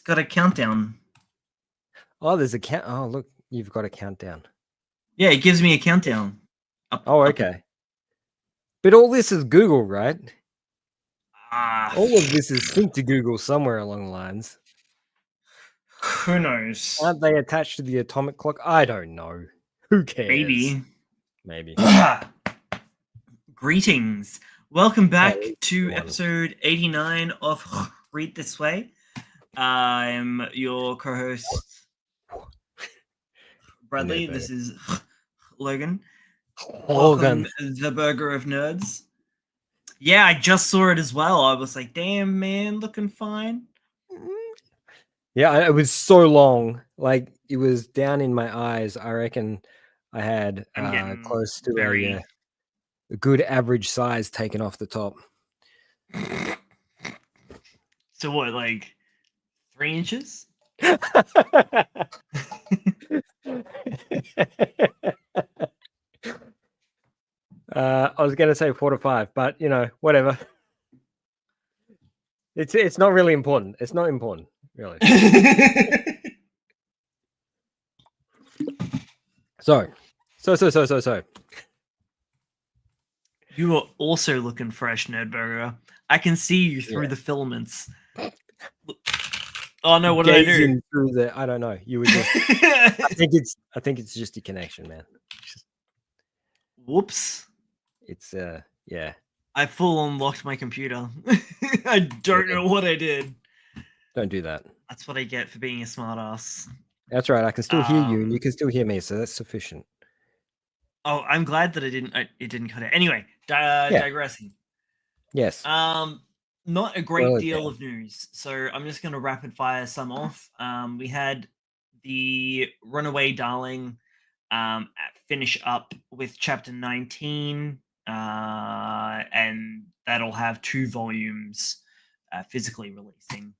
It's got a countdown. Oh, there's a count. Oh, look, you've got a countdown. Yeah, it gives me a countdown. Oh, okay. But all this is Google, right? Ah, All of this is synced to Google somewhere along the lines. who knows? Aren't they attached to the atomic clock? I don't know. Who cares? Maybe. Maybe. Greetings. Welcome back to one. episode 89 of Read This Way. I'm your co-host, Bradley. This is Logan. Welcome, the Burger of Nerds. Yeah, I just saw it as well. I was like, damn, man, looking fine. Yeah, it was so long. Like, it was down in my eyes. I reckon I had close to a good average size taken off the top. So what, like 3 inches? I was going to say 4 to 5, but you know, whatever. It's not really important. It's not important, really. So. You are also looking fresh, Nerdburger. I can see you through the filaments. Oh no! What did I do? Through the, I don't know. You were just. I think it's just a connection, man. Whoops! It's yeah. I full unlocked my computer. I don't know what I did. Don't do that. That's what I get for being a smartass. That's right. I can still hear you, and you can still hear me, so that's sufficient. Oh, I'm glad that it didn't cut it. Anyway, digressing. Yes. Not a great deal of news, so I'm just going to rapid fire some off. We had the Runaway Darling finish up with chapter 19, and that'll have 2 volumes physically releasing.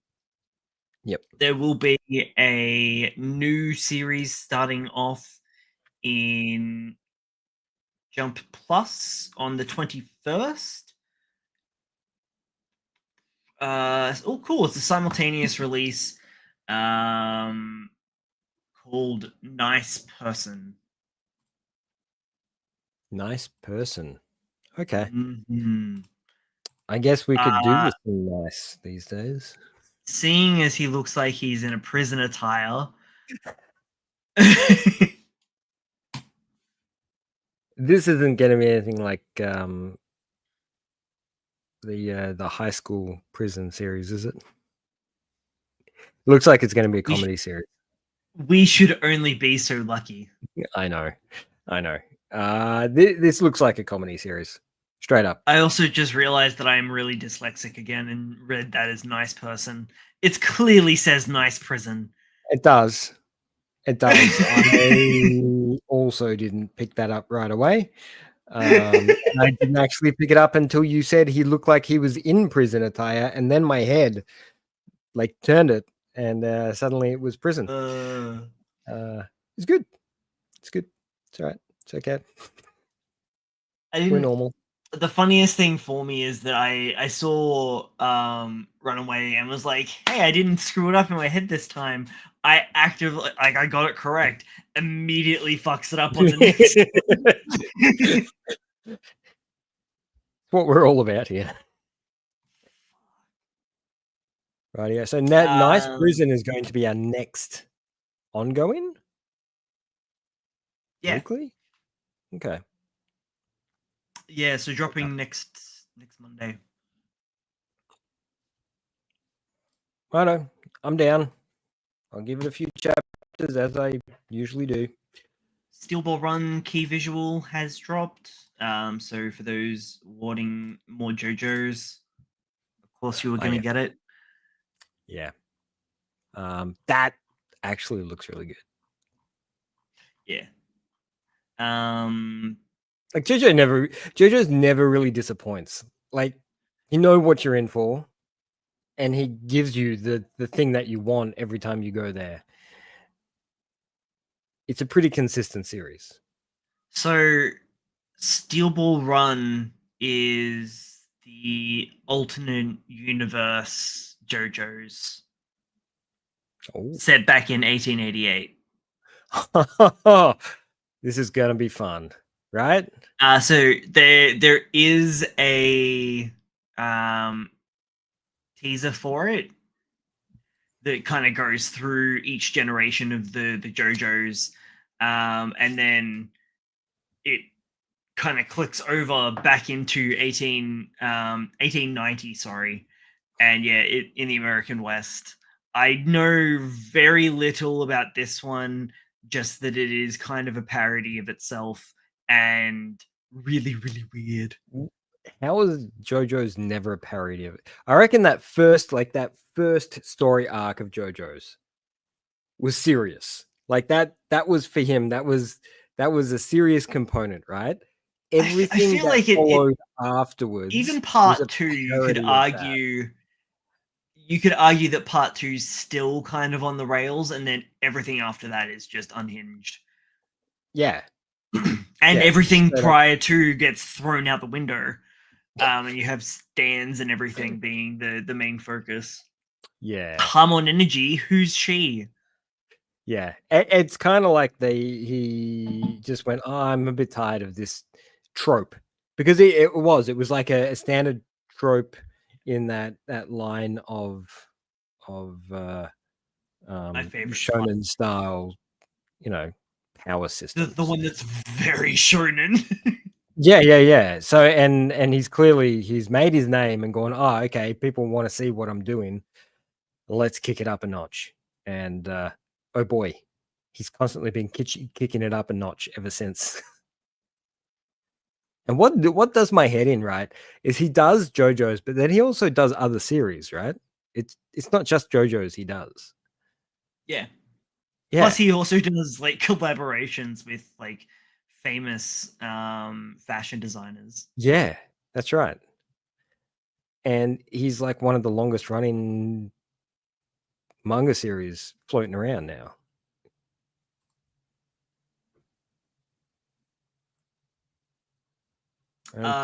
Yep. There will be a new series starting off in Jump Plus on the 21st. Oh, cool! It's a simultaneous release called Nice Person. Nice Person. Okay. Mm-hmm. I guess we could do this nice these days. Seeing as he looks like he's in a prison attire. This isn't going to be anything like the high school prison series, is it? Looks like it's going to be a comedy series. We should only be so lucky. I know. This looks like a comedy series, straight up. I also just realized that I am really dyslexic again and read that as Nice Person. It clearly says Nice Prison. It does. I also didn't pick that up right away. And I didn't actually pick it up until you said he looked like he was in prison attire, and then my head like turned it, and suddenly it was prison. It's good. It's good. It's all right. It's okay. We're normal. The funniest thing for me is that I saw Runaway and was like, hey, I didn't screw it up in my head this time. I actively, like, I got it correct. Immediately fucks it up on the next. What we're all about here. Right, yeah. So Nice Prison is going to be our next ongoing? Yeah. Weekly? Okay. Yeah, so dropping next Monday. Righto, I'm down. I'll give it a few chapters as I usually do. Steel Ball Run key visual has dropped. So for those wanting more JoJo's, of course you were going to get it. Yeah. That actually looks really good. Yeah. Like JoJo's never really disappoints. Like, you know what you're in for, and he gives you the thing that you want every time you go there. It's a pretty consistent series. So Steel Ball Run is the alternate universe JoJo's. Oh. set back in 1888. This is gonna be fun, right? So there is a teaser for it that kind of goes through each generation of the JoJo's, and then it kind of clicks over back into 1890, sorry, and yeah, in the American West. I know very little about this one, just that it is kind of a parody of itself and really, really weird. How was JoJo's never a parody of it? I reckon that first story arc of JoJo's was serious. Like that was for him. That was a serious component, right? I Everything feel that like it followed afterwards even was a part two, parody of that. you could argue that part two is still kind of on the rails, and then everything after that is just unhinged. Yeah. And Yeah, everything straight up. prior to gets thrown out the window. And you have stands and everything being the main focus. Yeah. Harmon Energy, who's she? Yeah. It's kind of like he just went, oh, I'm a bit tired of this trope. Because it was like a standard trope in that line of My favorite shonen style, power systems. the one that's very shonen. Yeah. So and he's made his name and gone, oh, okay, people want to see what I'm doing. Let's kick it up a notch. And oh boy, he's constantly been kicking it up a notch ever since. And what does my head in, right, is he does JoJo's, but then he also does other series, right? It's not just JoJo's he does. Yeah. Yeah. Plus, he also does like collaborations with like famous fashion designers. Yeah, that's right. And he's like one of the longest running manga series floating around now. I'm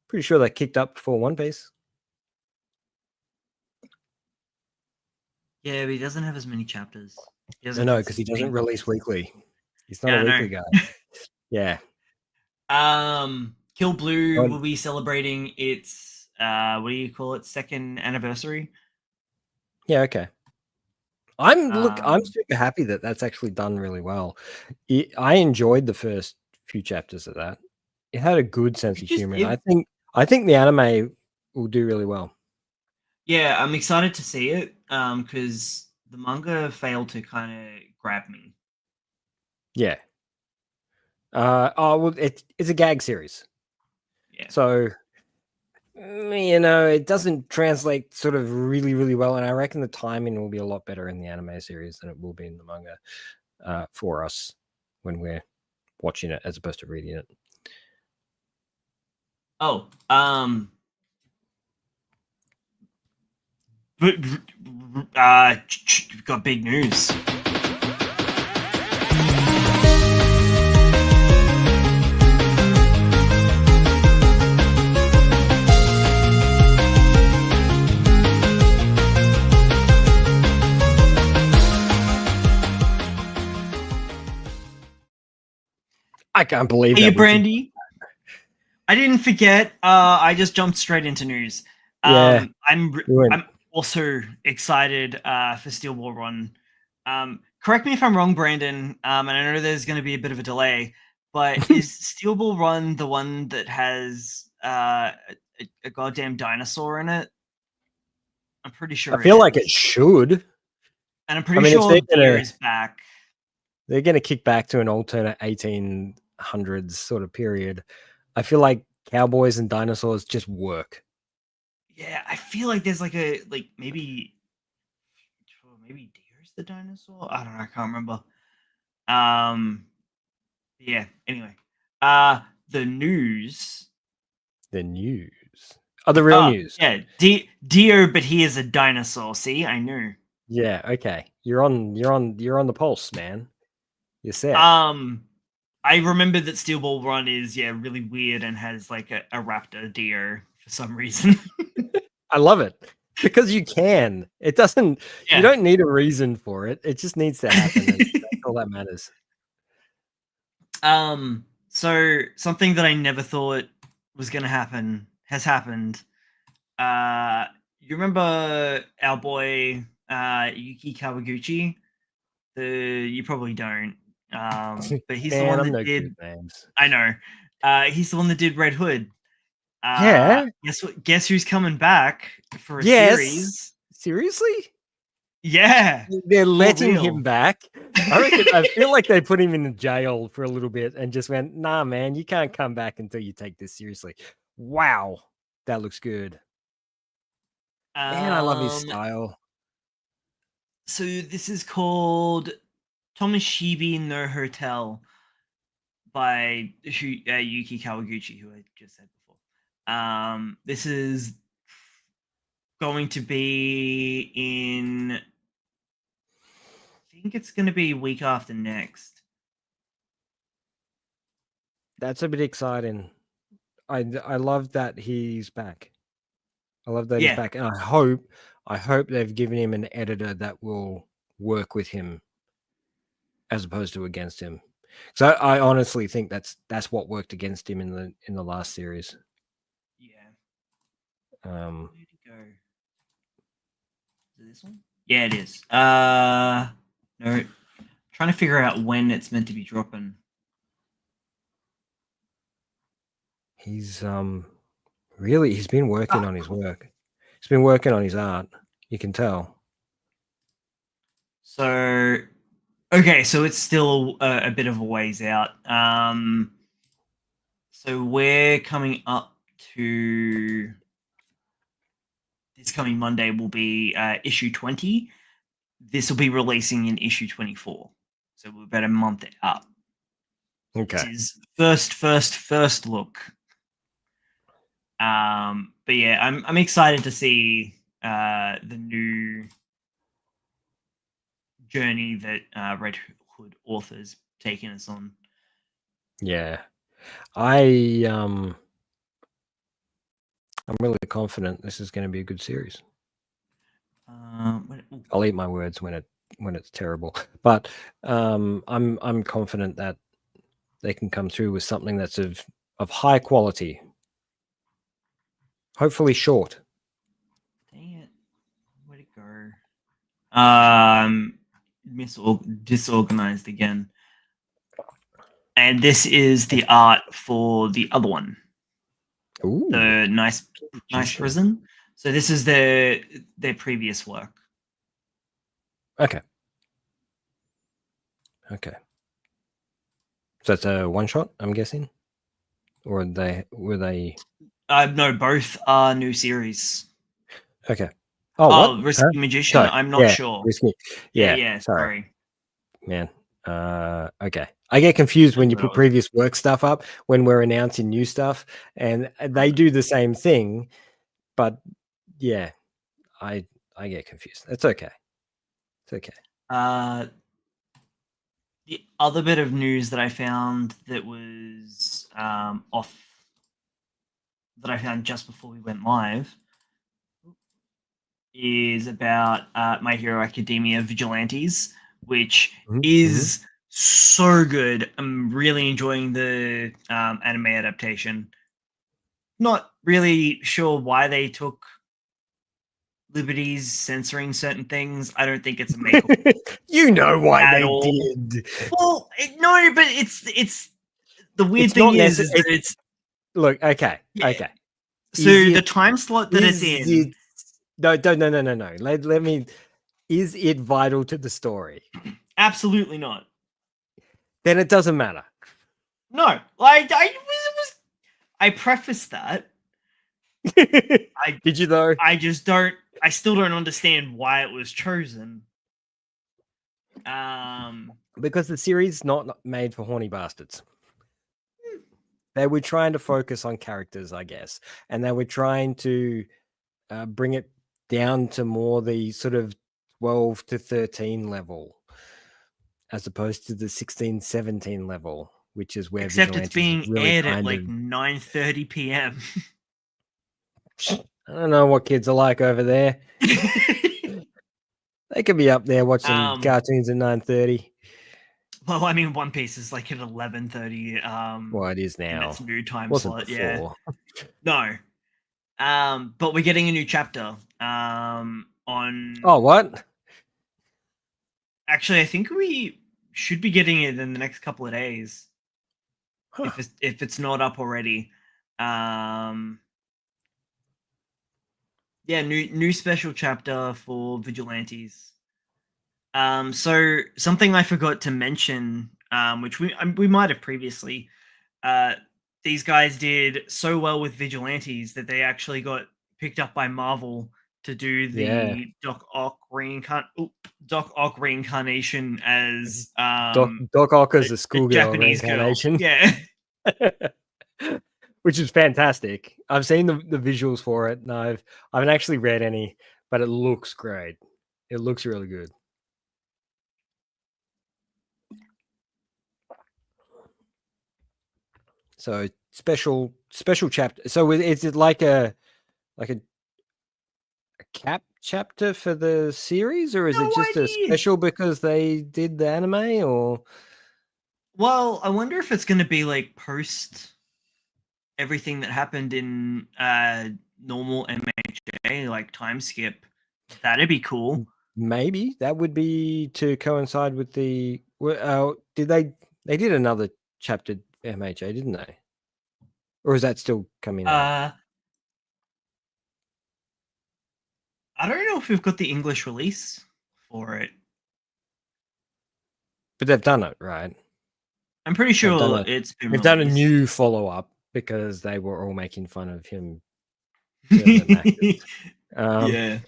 pretty sure that kicked up before One Piece. Yeah, but he doesn't have as many chapters. I know, because he doesn't release weekly. He's not a weekly guy. Yeah. Kill Blue will be celebrating its what do you call it? Second anniversary. Yeah, okay. I'm super happy that that's actually done really well. I enjoyed the first few chapters of that. It had a good sense of humor. And I think the anime will do really well. Yeah, I'm excited to see it because the manga failed to kind of grab me. Yeah. Well, it's a gag series. Yeah. So it doesn't translate sort of really, really well, and I reckon the timing will be a lot better in the anime series than it will be in the manga for us when we're watching it as opposed to reading it. Oh, but got big news. I can't believe that. Hey, Brandy. I didn't forget. I just jumped straight into news. Yeah, I'm also excited for Steel Ball Run. Correct me if I'm wrong, Brandon. And I know there's going to be a bit of a delay, but is Steel Ball Run the one that has a goddamn dinosaur in it? I'm pretty sure. I feel like it should. And I'm pretty sure Deer is back. They're going to kick back to an alternate 1800s sort of period. I feel like cowboys and dinosaurs just work. Yeah, I feel like there's maybe Deer's the dinosaur. I don't know. I can't remember. Yeah. Anyway, the news. The news. Oh, the real news. Yeah, Deer, but he is a dinosaur. See, I knew. Yeah. Okay. You're on the pulse, man. You're set. I remember that Steel Ball Run is really weird and has like a raptor deer for some reason. I love it. Because you can. It doesn't. Yeah. You don't need a reason for it. It just needs to happen, and that's all that matters. So something that I never thought was gonna happen has happened. You remember our boy Yuki Kawaguchi? You probably don't. But he's the Man, one I'm that no good did. with names. I know. He's the one that did Red Hood. Yeah. Guess what? Guess who's coming back for a Yes. series? Seriously? Yeah, They're for letting real. him back. I feel like they put him in jail for a little bit and just went, nah, man, you can't come back until you take this seriously. Wow. That looks good. Man, I love his style. So this is called Tomoshibi no Hotel by Yuki Kawaguchi, who I just said before. This is going to be in. I think it's going to be week after next. That's a bit exciting. I love that he's back. I love that he's back, and I hope they've given him an editor that will work with him as opposed to against him. So I honestly think that's what worked against him in the last series. Yeah. Um, Where'd it go? Is it this one? Yeah, it is. No, trying to figure out when it's meant to be dropping. he's really he's been working on his work. He's been working on his art. You can tell. So, okay, so it's still a bit of a ways out. So we're coming up to this coming Monday will be issue 20. This will be releasing in issue 24. So we're about a month out. Okay. This is first look. But yeah, I'm excited to see the new journey that Red Hood authors taking us on. Yeah. I'm really confident this is going to be a good series. I'll eat my words when it's terrible, but I'm confident that they can come through with something that's of high quality. Hopefully short. Dang it. Where'd it go? Disorganized again. And this is the art for the other one. Ooh. The nice prison. So this is their previous work. Okay. So it's a one shot, I'm guessing, or were they? No, both are new series. Okay. Oh, what? Risky Magician. Sorry. I'm not sure. Risky. Yeah. Sorry, man. Okay. I get confused when you put previous work stuff up when we're announcing new stuff, and they do the same thing. But yeah, I get confused. It's okay. It's okay. The other bit of news that I found that was off that I found just before we went live is about My Hero Academia Vigilantes, which is so good. I'm really enjoying the anime adaptation. Not really sure why they took liberties censoring certain things. I don't think it's a make. You know why at they all. did. Well, no, but it's the weird thing is that it's look okay. Okay. So the time slot that it's in. No. Let me. Is it vital to the story? Absolutely not. Then it doesn't matter. No, like I prefaced that. Did you though? I just don't. I still don't understand why it was chosen. Because the series is not made for horny bastards. They were trying to focus on characters, I guess, and they were trying to bring it down to more the sort of 12 to 13 level, as opposed to the 16, 17 level, which is where except it's being really aired at like 9:30 p.m. I don't know what kids are like over there. They could be up there watching cartoons at 9:30. Well, I mean, One Piece is like at 11:30. Well, it is In now. its new time Wasn't slot. Yeah. before. No. But we're getting a new chapter. On. Oh, what? Actually, I think we should be getting it in the next couple of days. Huh. If it's not up already. Yeah, new special chapter for vigilantes. So something I forgot to mention, which we might have previously. These guys did so well with vigilantes that they actually got picked up by Marvel to do Yeah. the Doc Ock reincarnation as Doc Ock as a a schoolgirl Japanese girl. reincarnation. Yeah. Which is fantastic. I've seen the visuals for it, and I haven't actually read any, but it looks great. It looks really good. So special chapter. So is it like a cap chapter for the series, or is No it just a idea. special because they did the anime? Or Well, I wonder if it's going to be like post everything that happened in normal MHA, like time skip. That'd be cool. maybe that would be to coincide with the. Did they did another chapter MHA, didn't they? Or is that still coming out? I don't know if we've got the English release for it. But they've done it, right? I'm pretty They've done sure a, it's been they've done a released. new follow up because they were all making fun of him. Yeah.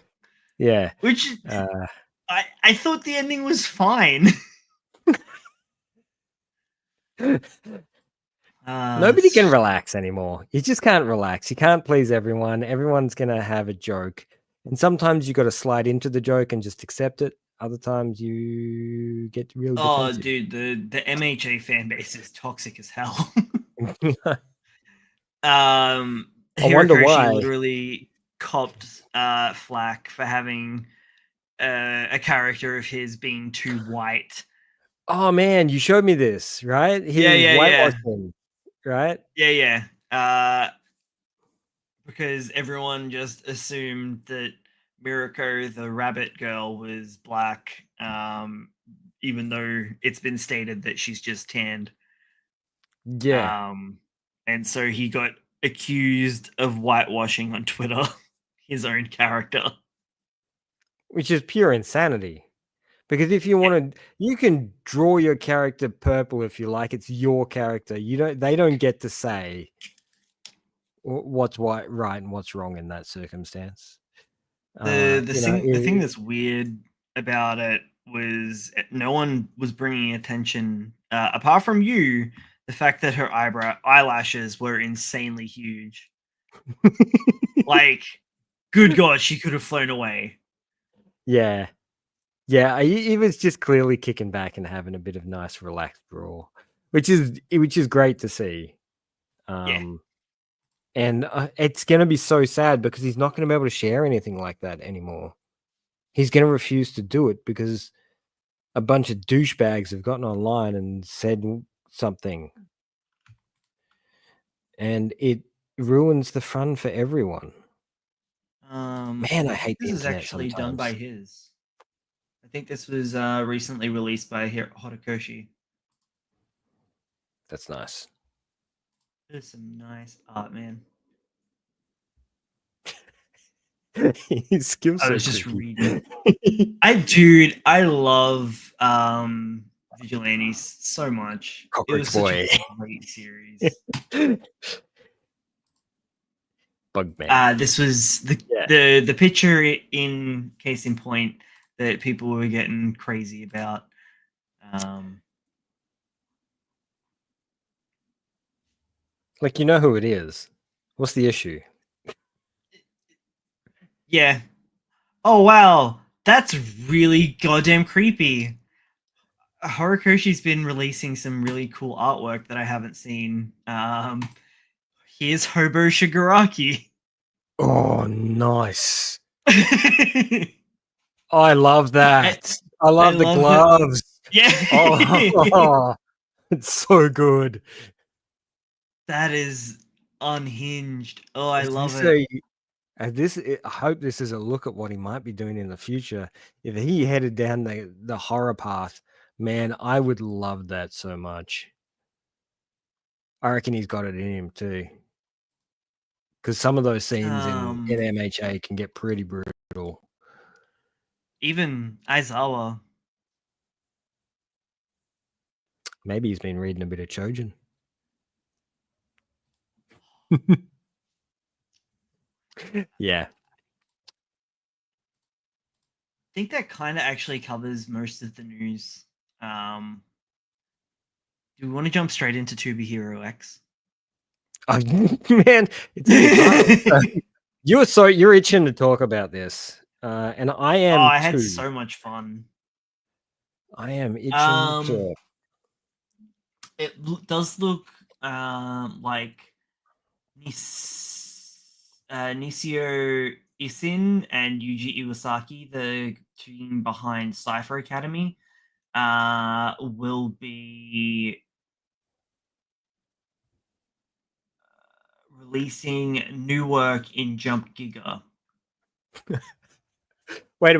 Yeah. Which I thought the ending was fine. Nobody can relax anymore. You just can't relax. You can't please everyone. Everyone's gonna have a joke, and sometimes you got to slide into the joke and just accept it. Other times you get real defensive. Dude, the MHA fan base is toxic as hell. I wonder Hirokoshi why. literally copped flack for having a character of his being too white. Oh man, you showed me this, right? He was whitewashing, right? Yeah. Because everyone just assumed that Mirako, the rabbit girl, was black, even though it's been stated that she's just tanned. Yeah. And so he got accused of whitewashing on Twitter his own character. Which is pure insanity. Because if you want to, you can draw your character purple if you like. It's your character. They don't get to say what's right and what's wrong in that circumstance. The thing that's weird about it was no one was bringing attention apart from you. The fact that her eyelashes were insanely huge. Like, good God, she could have flown away. Yeah. He was just clearly kicking back and having a bit of nice, relaxed brawl, which is great to see. And it's going to be so sad because he's not going to be able to share anything like that anymore. He's going to refuse to do it because a bunch of douchebags have gotten online and said something. And it ruins the fun for everyone. Man, I hate the internet. This is actually done by his. I think this was recently released by Horikoshi. That's nice. There's some nice art, man. His skills. I was just reading. I love Vigilantes so much. Cockroach it was Boy. Such a great series. Bugman. This was the picture in case in point that people were getting crazy about. Like, you know who it is. What's the issue? Yeah. Oh wow, that's really goddamn creepy. Horikoshi's been releasing some really cool artwork that I haven't seen. Here's Hobo Shigaraki. Oh, nice. I love that. I I love the love it. gloves. Yeah. Oh, it's so good. That is unhinged. Oh, I Is love this it. I hope this is a look at what he might be doing in the future. If he headed down the horror path, man, I would love that so much. I reckon he's got it in him too. Because some of those scenes in MHA can get pretty brutal. Even Aizawa. Maybe he's been reading a bit of Chojin. Yeah. I think that kind of actually covers most of the news. Do we want to jump straight into To Be Hero X? Oh, man, it's in the title. You're itching to talk about this, and I Oh, am I had too. so much fun. I am itching to. It does look like Nisio Isin and Yuji Iwasaki, the team behind Cypher Academy, will be releasing new work in Jump Giga. Wait.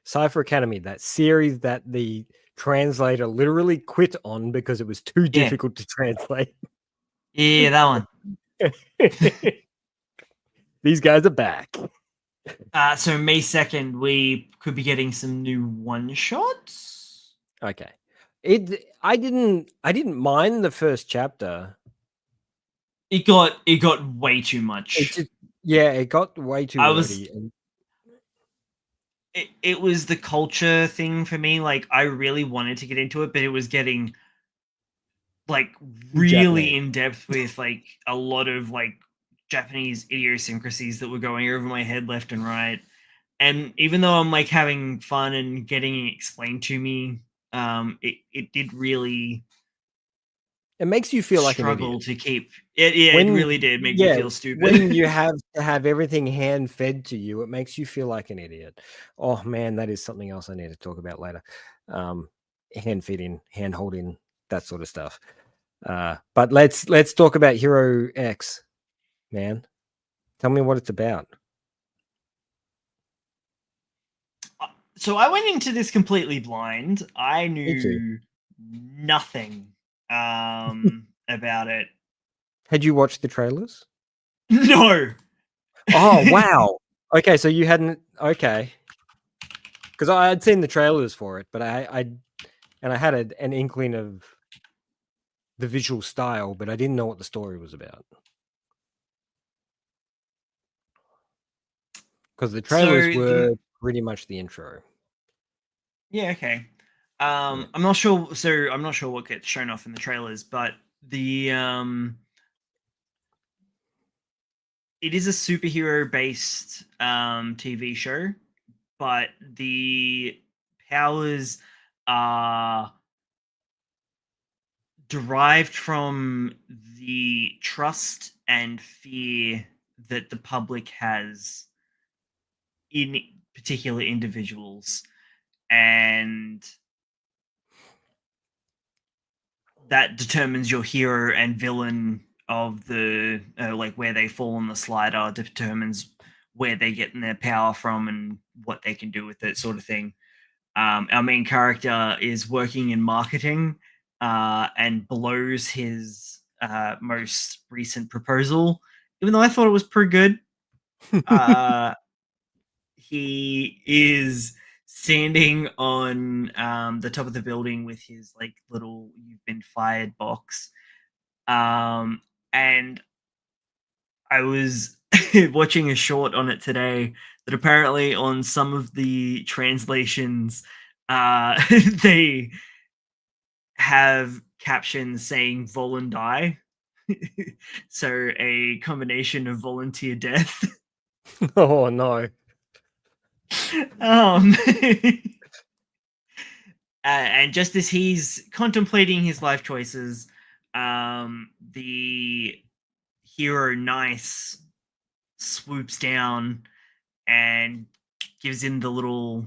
Cypher Academy, that series that the translator literally quit on because it was too difficult to translate. Yeah, that one. These guys are back. So May 2nd, we could be getting some new one shots. Okay. I didn't mind the first chapter. It got way too much. It got way too wordy. It was the culture thing for me. Like, I really wanted to get into it, but it was getting like really Japanese. in depth with like a lot of like Japanese idiosyncrasies that were going over my head left and right. And even though I'm like having fun and getting it explained to me, it did really It makes you feel like an struggle idiot. to keep it. Yeah, it really did make me feel stupid. When you have to have everything hand fed to you, it makes you feel like an idiot. Oh man, that is something else I need to talk about later. Hand feeding, hand holding, that sort of stuff. But let's talk about Hero X, man. Tell me what it's about. So I went into this completely blind. I knew nothing about it. Had you watched the trailers? No. Oh wow. Okay, so you hadn't. Okay, because I had seen the trailers for it, but I had an inkling of the visual style, but I didn't know what the story was about. Because the trailers were pretty much the intro. Yeah, okay. I'm not sure. So I'm not sure what gets shown off in the trailers, but the it is a superhero based TV show, but the powers are derived from the trust and fear that the public has in particular individuals, and that determines your hero and villain of the like where they fall on the slider, determines where they get their power from and what they can do with it, sort of thing. Our main character is working in marketing and blows his most recent proposal, even though I thought it was pretty good. He is standing on the top of the building with his like little "you've been fired" box, and I was watching a short on it today that apparently on some of the translations they have captions saying "Volun die," so a combination of volunteer death. Oh no. um and just as he's contemplating his life choices, the hero Nice swoops down and gives him the little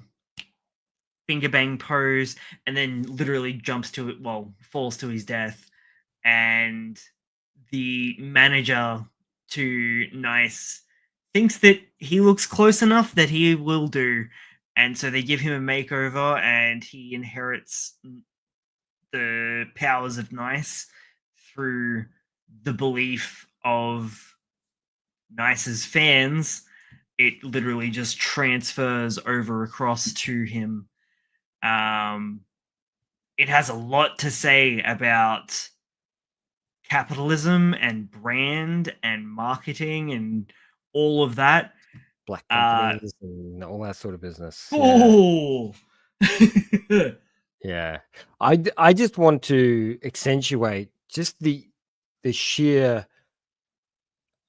finger bang pose, and then literally jumps to it, falls to his death. And the manager to Nice thinks that he looks close enough that he will do. And so they give him a makeover, and he inherits the powers of Nice through the belief of Nice's fans. It literally just transfers over across to him. It has a lot to say about capitalism and brand and marketing and all of that. Black companies and all that sort of business. Oh, Yeah. I just want to accentuate just the sheer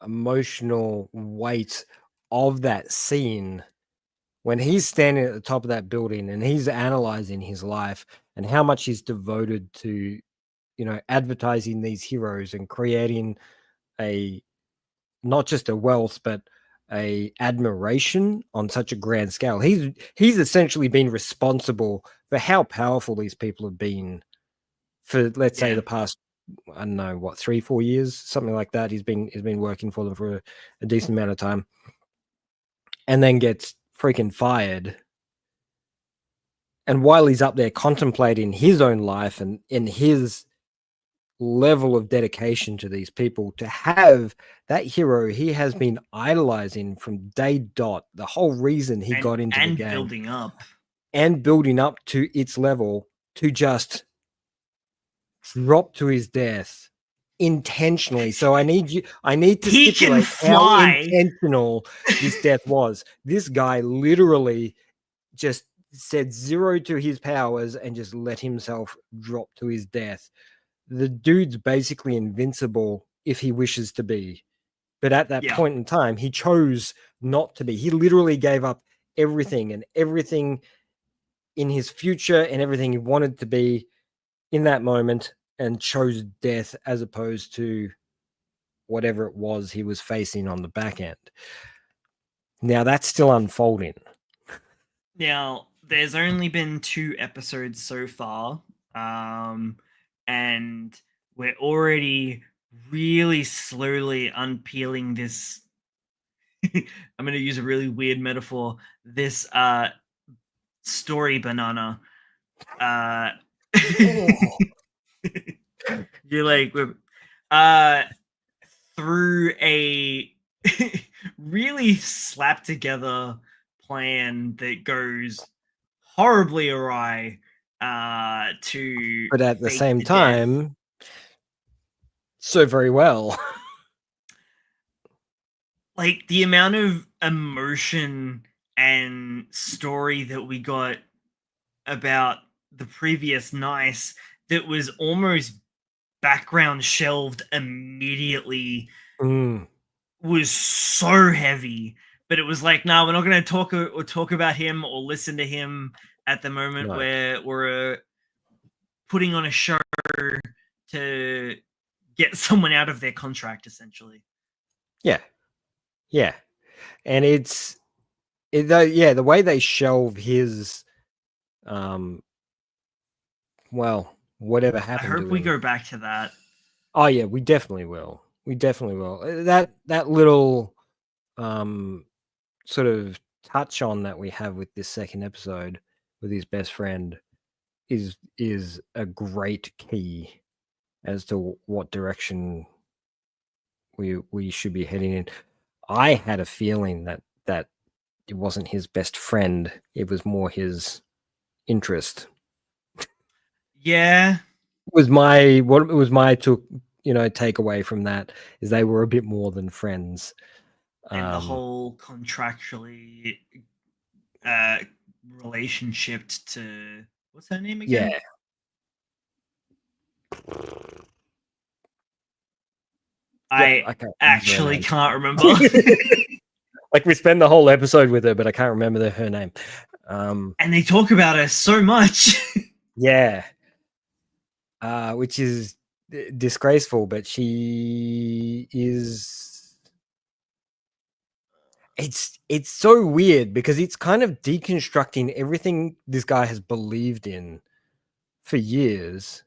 emotional weight of that scene when he's standing at the top of that building and he's analyzing his life and how much he's devoted to, advertising these heroes and creating a not just a wealth but a admiration on such a grand scale. He's essentially been responsible for how powerful these people have been for, let's say, the past, I don't know, what, 3-4 years, something like that. He's been working for them for a decent amount of time, and then gets freaking fired. And while he's up there contemplating his own life and in his level of dedication to these people, to have that hero he has been idolizing from day dot, the whole reason he got into the game, building up to its level, to just drop to his death intentionally. So I need to stipulate how intentional this death was. This guy literally just said zero to his powers and just let himself drop to his death. The dude's basically invincible if he wishes to be. But at that point in time, he chose not to be. He literally gave up everything and everything in his future and everything he wanted to be in that moment, and chose death as opposed to whatever it was he was facing on the back end. Now that's still unfolding. Now, there's only been 2 episodes so far, and we're already really slowly unpeeling this. I'm going to use a really weird metaphor. This story banana. You're like, through a really slapped together plan that goes horribly awry, but at the same time, so very well. Like, the amount of emotion and story that we got about the previous Nice that was almost background shelved immediately was so heavy. But it was like, no, we're not going to talk about him or listen to him at the moment. Where we're putting on a show to get someone out of their contract, essentially. Yeah. And the way they shelve his whatever happened to him. I hope we go back to that. Oh yeah, we definitely will. That little sort of touch on that we have with this second episode with his best friend is a great key as to what direction we should be heading in. I had a feeling that it wasn't his best friend, it was more his interest. Yeah. Was my takeaway from that is they were a bit more than friends. And the whole contractually relationship to, what's her name again? Yeah. I actually can't remember. Like, we spend the whole episode with her, but I can't remember her name. And they talk about her so much. Yeah. Which is disgraceful, but she is it's so weird because it's kind of deconstructing everything this guy has believed in for years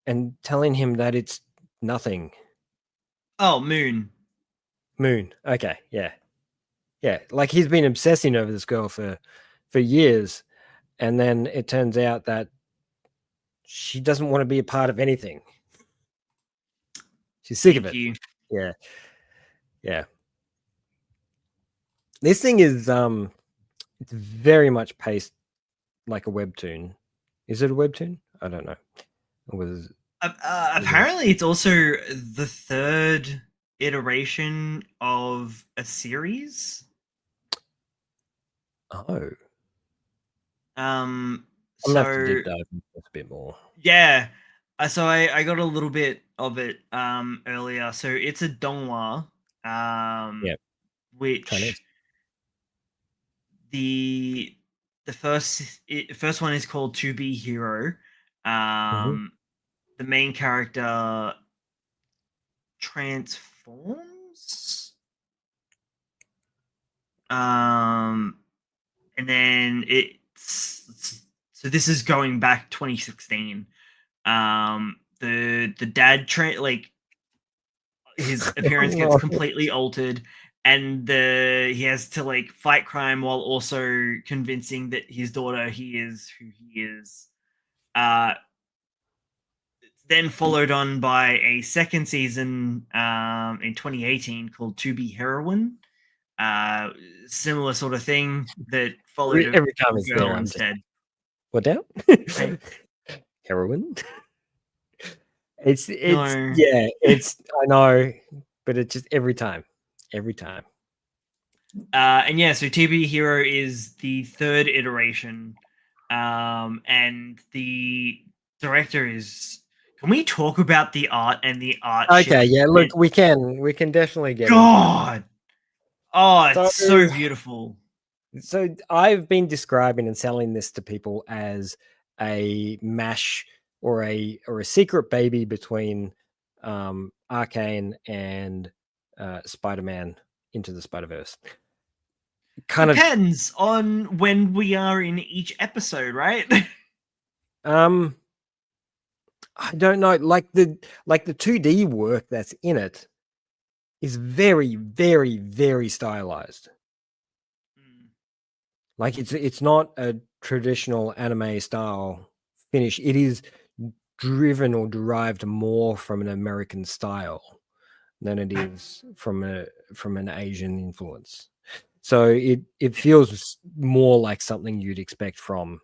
and telling him that it's nothing. Oh, Moon. Moon. Okay, yeah. Yeah, like he's been obsessing over this girl for years, and then it turns out that she doesn't want to be a part of anything. She's sick of Thank it. you. Yeah. Yeah. This thing is it's very much paced like a webtoon. Is it a webtoon? I don't know. Was Apparently, it's also the third iteration of a series. Oh, Um, I'm gonna have to so deep dive into this a bit more. yeah, so I got a little bit of it earlier. So it's a donghua, Yeah, which Chinese. the first one is called To Be Hero. Mhm. The main character transforms. And then so this is going back 2016. The dad like his Oh, appearance gets no. completely altered, and he has to like fight crime while also convincing that his daughter he is who he is. It's then followed on by a second season in 2018 called To Be Heroine. Uh, Similar sort of thing that followed a Every time it's girl there, I'm just instead. what now? Right? Heroin. It's No. yeah, it's I know, but it's just every time. Every time. And yeah, so TB Hero is the third iteration. And the director is. Can we talk about the art and the art Okay, shift? yeah, And look, we can definitely get into it. God, oh, So it's so beautiful. so I've been describing and selling this to people as a mash or a secret baby between Arcane and Spider-Man Into the Spider-Verse. Kind of Depends on when we are in each episode, right? um I don't know, like the 2D work that's in it is very, very, very stylized. Like it's not a traditional anime style finish. It is driven or derived more from an American style than it is from an Asian influence. So it feels more like something you'd expect from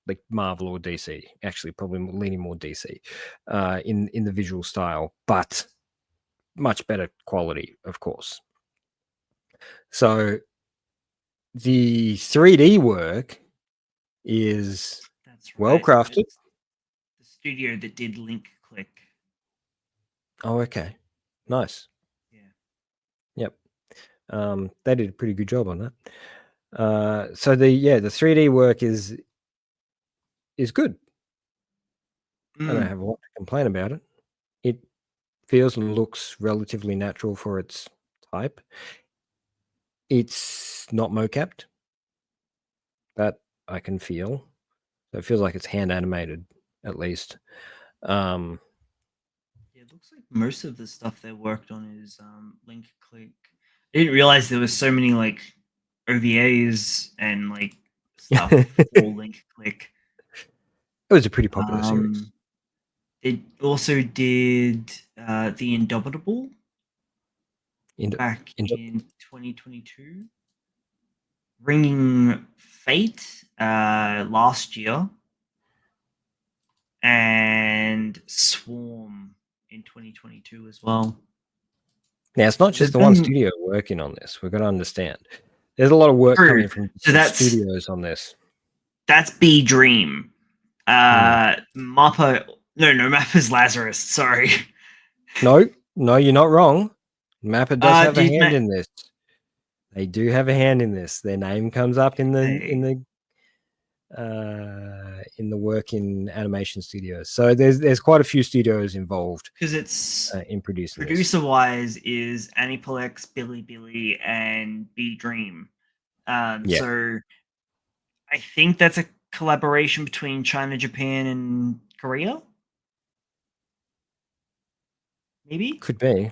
like Marvel or DC. Actually, probably leaning more DC in the visual style, but much better quality, of course. So the 3D work is That's well right. crafted. It's the studio that did Link Click. Oh, okay, nice. Yeah. Yep, they did a pretty good job on that. So the 3D work is good. I don't have a lot to complain about it. It feels and looks relatively natural for its type. It's not mocapped. That I can feel. So it feels like it's hand animated, at least. Yeah, it looks like most of the stuff they worked on is Link Click. I didn't realize there was so many like OVAs and like stuff for It Link Click. was a pretty popular series. It also did The Indomitable Into, back into in 2022, Ringing Fate last year, and Swarm in 2022 as well. Now, it's not So just they've the one done studio working on this. We've got to understand. There's a lot of work true. coming from So different studios on this. that's B Dream. Mm. Mappa. No, Mappa's Lazarus. Sorry. No, you're not wrong. Mappa does have a Did hand in this. They do have a hand in this. Their name comes up in the in the work in animation studios. So there's quite a few studios involved because it's in producing this. producer wise is Aniplex, Billy, and B Dream. Yeah. So I think that's a collaboration between China, Japan, and Korea. Maybe. Could be.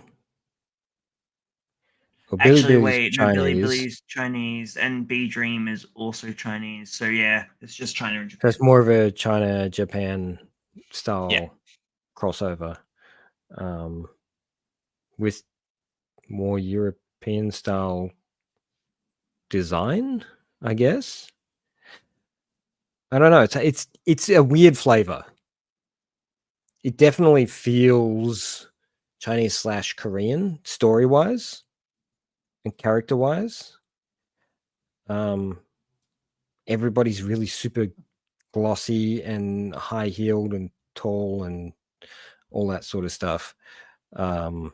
Well, Actually, Billy's wait, no, Chinese. Billy's Chinese, and B Dream is also Chinese. So yeah, it's just China and So Japan. it's more of a China-Japan style Yeah. crossover, with more European style design, I guess. I don't know. It's a weird flavor. It definitely feels Chinese/Korean story-wise and character-wise. Everybody's really super glossy and high-heeled and tall and all that sort of stuff. So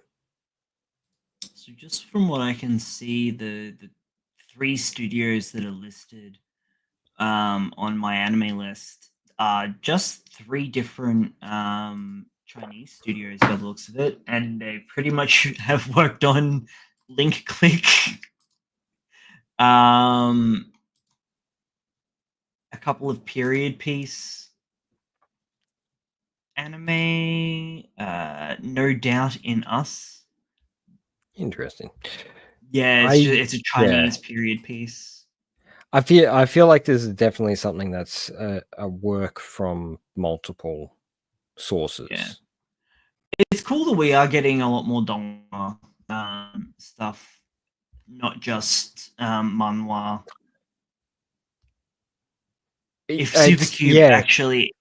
just from what I can see, the three studios that are listed on my anime list are just three different Chinese studios by the looks of it, and they pretty much have worked on Link Click, a couple of period piece anime, No Doubt in Us. Interesting. Yeah, it's a Yeah. Chinese period piece. I feel like this is definitely something that's a work from multiple sources. Yeah. It's cool that we are getting a lot more donghua stuff, not just manhwa. If Supercube actually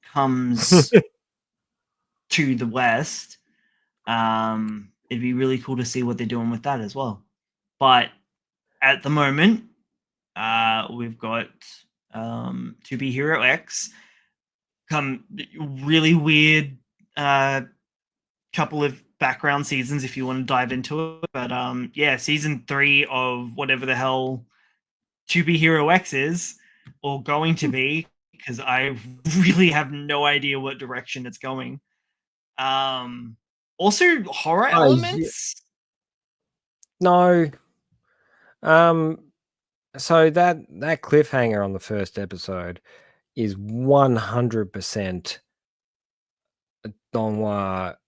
comes to the West, it'd be really cool to see what they're doing with that as well. But at the moment, we've got To Be Hero X, come really weird couple of background seasons if you want to dive into it. But yeah, season 3 of whatever the hell To Be Hero X is, or going to be, because I really have no idea what direction it's going. Also horror elements. No. So that cliffhanger on the first episode is 100% donghua /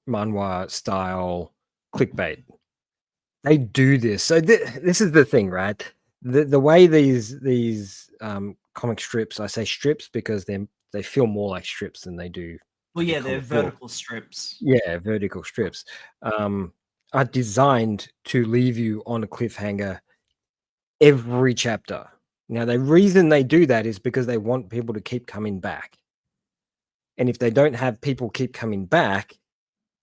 manhwa style clickbait. They do this. So this is the thing, right? The way these comic strips, I say strips because they feel more like strips than they do. Well, Like yeah, they're vertical strips. Yeah, vertical strips are designed to leave you on a cliffhanger every chapter. Now, the reason they do that is because they want people to keep coming back. And if they don't have people keep coming back,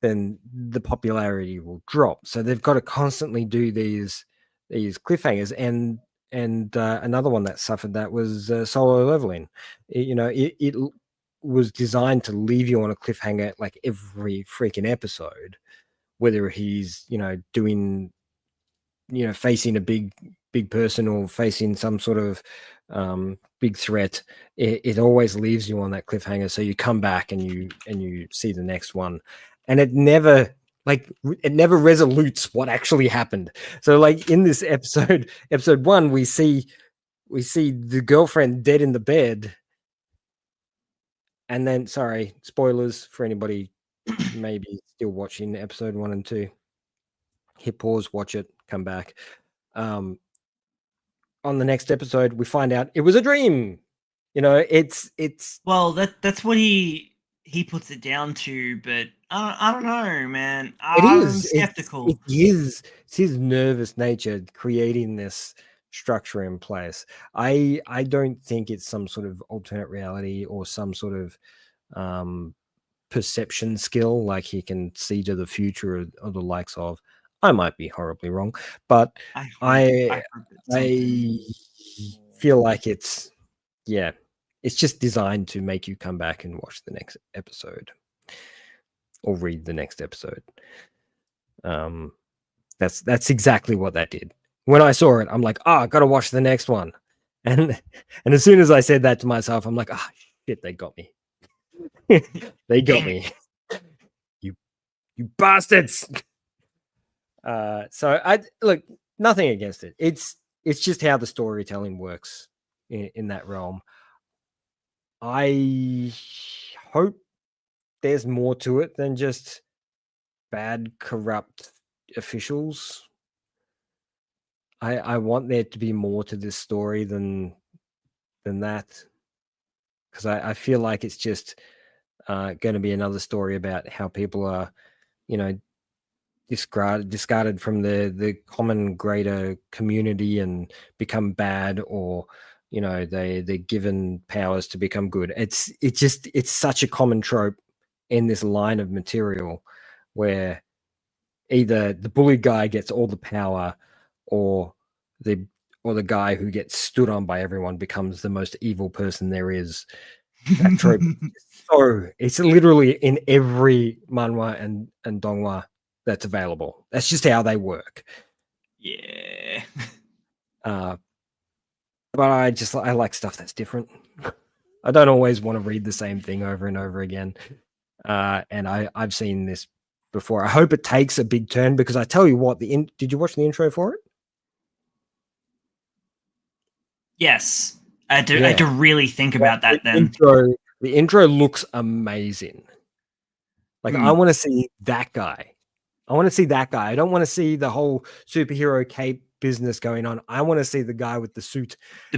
then the popularity will drop. So they've got to constantly do these cliffhangers. And another one that suffered that was Solo Leveling. It was designed to leave you on a cliffhanger like every freaking episode, whether he's doing facing a big person or facing some sort of big threat. It always leaves you on that cliffhanger, so you come back and you see the next one, and it never resolutes what actually happened. So like in this episode 1, we see the girlfriend dead in the bed, and then, sorry, spoilers for anybody maybe still watching episode 1 and 2, hit pause, watch it, come back. On the next episode, we find out it was a dream. It's well, that's what he puts it down to, but I don't know, man. I'm skeptical. It's his nervous nature creating this structure in place. I don't think it's some sort of alternate reality or some sort of perception skill, like he can see to the future or the likes of. I might be horribly wrong, but I feel like it's just designed to make you come back and watch the next episode or read the next episode. That's exactly what that did. When I saw it, I'm like, I gotta watch the next one. And as soon as I said that to myself, I'm like, ah, oh, shit, they got me. They got me. You bastards. So I look, nothing against it. It's just how the storytelling works in that realm. I hope there's more to it than just bad, corrupt officials. I want there to be more to this story than that, because I feel like it's just going to be another story about how people are, you know, discarded from the common greater community and become bad, or they're given powers to become good. It's such a common trope in this line of material, where either the bullied guy gets all the power, or the guy who gets stood on by everyone becomes the most evil person there is. That trope, so it's literally in every manhwa and donghua that's available. That's just how they work. Yeah. But I like stuff that's different. I don't always want to read the same thing over and over again. And I've seen this before. I hope it takes a big turn, because I tell you what, did you watch the intro for it? Yes. I had to really think about that then. The intro looks amazing. Like, I want to see that guy. I want to see that guy. I don't want to see the whole superhero cape business going on. I want to see the guy with the suit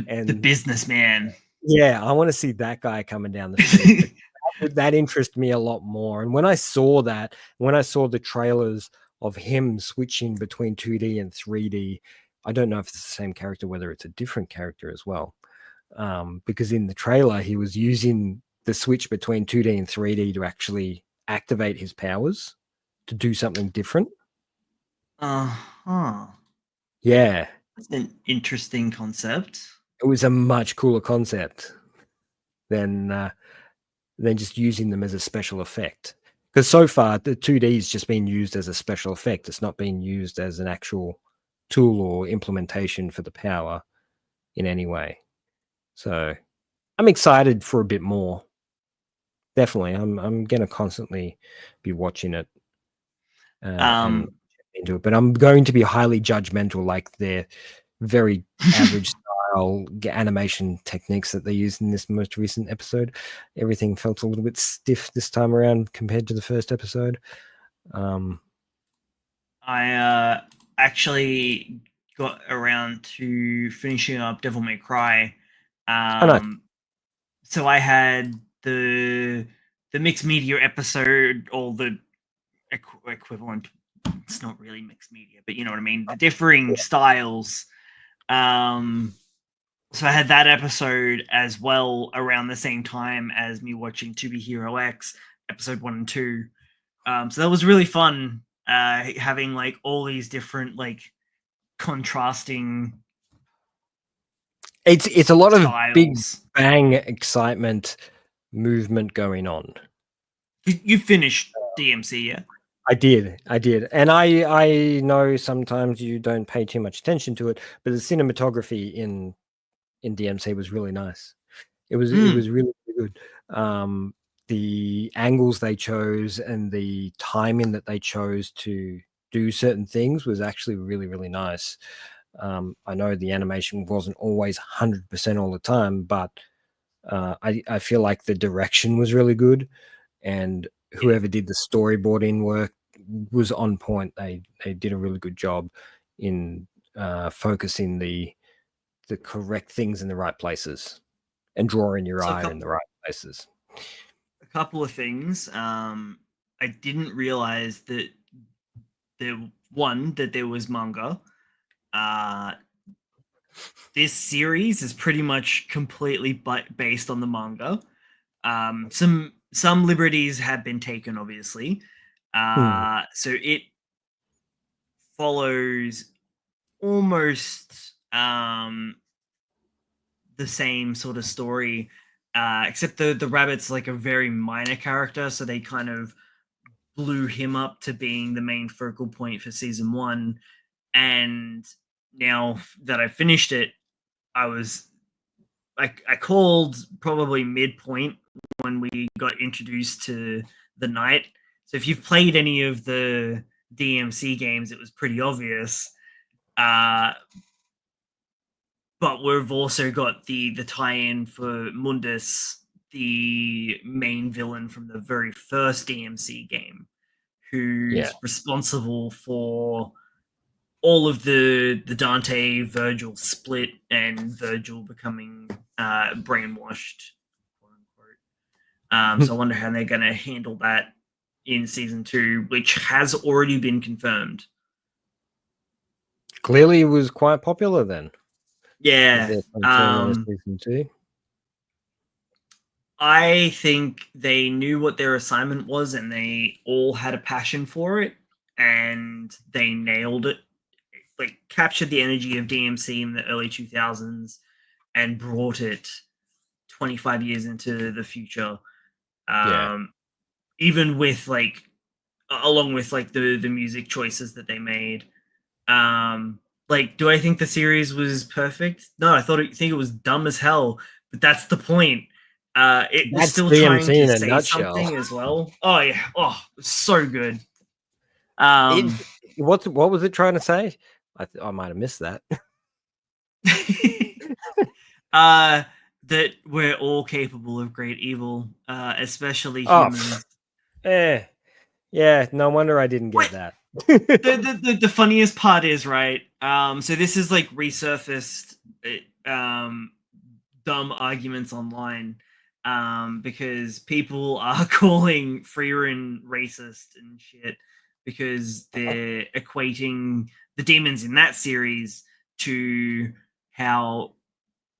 and the businessman. Yeah, I want to see that guy coming down the street. That interests me a lot more. And when I saw the trailers of him switching between 2D and 3D, I don't know if it's the same character, whether it's a different character as well. Because in the trailer, he was using the switch between 2D and 3D to actually activate his powers to do something different. Uh-huh. Yeah. That's an interesting concept. It was a much cooler concept than just using them as a special effect. Because so far, the 2D has just been used as a special effect. It's not been used as an actual tool or implementation for the power in any way. So I'm excited for a bit more. Definitely. I'm going to constantly be watching it and into it. But I'm going to be highly judgmental, like their very average style animation techniques that they used in this most recent episode. Everything felt a little bit stiff this time around compared to the first episode. I actually got around to finishing up Devil May Cry. So I had the mixed media episode, or the equivalent. It's not really mixed media, but you know what I mean. The differing styles. So I had that episode as well around the same time as me watching To Be Hero X episode 1 and 2. So that was really fun, having like all these different like contrasting. It's a lot styles. of big bang excitement movement going on. You finished DMC, yeah? I did, and I know sometimes you don't pay too much attention to it, but the cinematography in DMC was really nice. It was really, really good. The angles they chose and the timing that they chose to do certain things was actually really, really nice. I know the animation wasn't always 100% all the time, but I feel like the direction was really good, and whoever did the storyboarding work was on point. They did a really good job in focusing the correct things in the right places and drawing your eye in the right places. A couple of things. I didn't realize that there was manga. This series is pretty much completely based on the manga. Some liberties have been taken, obviously. So it follows almost the same sort of story, except the rabbit's like a very minor character, so they kind of blew him up to being the main focal point for season 1. And now that I finished it, I was I called probably midpoint when we got introduced to the knight. So if you've played any of the DMC games, it was pretty obvious. But we've also got the tie-in for Mundus, the main villain from the very first DMC game, Yeah. who's responsible for all of the Dante Virgil split and Virgil becoming brainwashed, quote unquote. So I wonder how they're going to handle that in season 2, which has already been confirmed. Clearly, it was quite popular then. Yeah. Season 2. I think they knew what their assignment was and they all had a passion for it and they nailed it. Like, captured the energy of DMC in the early 2000s and brought it 25 years into the future. Even with like, along with like the music choices that they made. Like, do I think the series was perfect? No, I think it was dumb as hell, but that's the point. It was That's still DMC trying to in a say nutshell. something as well. Oh yeah, oh, so good. What was it trying to say? I might have missed that. That we're all capable of great evil, especially humans. Yeah, no wonder I didn't get that. The funniest part is, right, so this is like resurfaced dumb arguments online, because people are calling Freerin racist and shit because they're equating the demons in that series to how,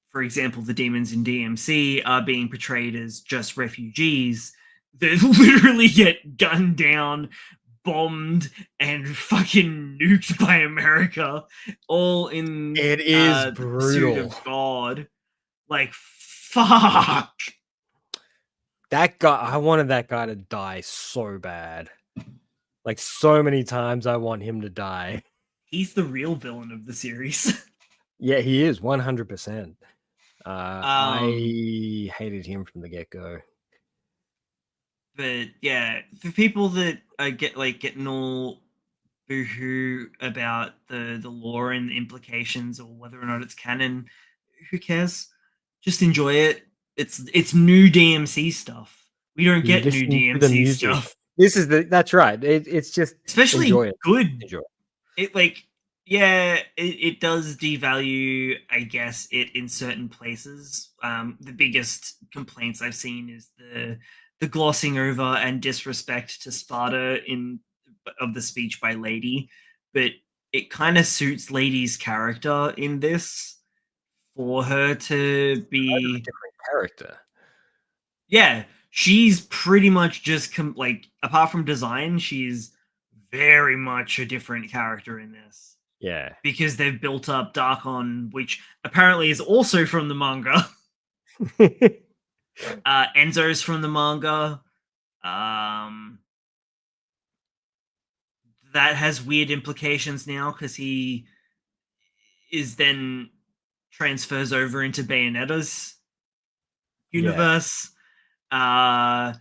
for example, the demons in DMC are being portrayed as just refugees that literally get gunned down, bombed, and fucking nuked by America, all in It is the brutal. pursuit of God. Like, fuck. That guy, I wanted that guy to die so bad. Like, so many times I want him to die. He's the real villain of the series. Yeah, he is 100%. I hated him from the get-go. But yeah, for people that getting all boohoo about the lore and the implications or whether or not it's canon, who cares? Just enjoy it. It's new DMC stuff. We don't get new Listen to the DMC music. stuff. That's right. It's just Especially enjoy it. good. Enjoy It like, yeah, it does devalue, I guess, it in certain places. The biggest complaints I've seen is the glossing over and disrespect to Sparta of the speech by Lady, but it kind of suits Lady's character in this for her to be different character. Yeah, she's pretty much just like, apart from design, she's very much a different character in this. Yeah. Because they've built up Darkon, which apparently is also from the manga. Enzo's from the manga. That has weird implications now because he is then transfers over into Bayonetta's universe. So I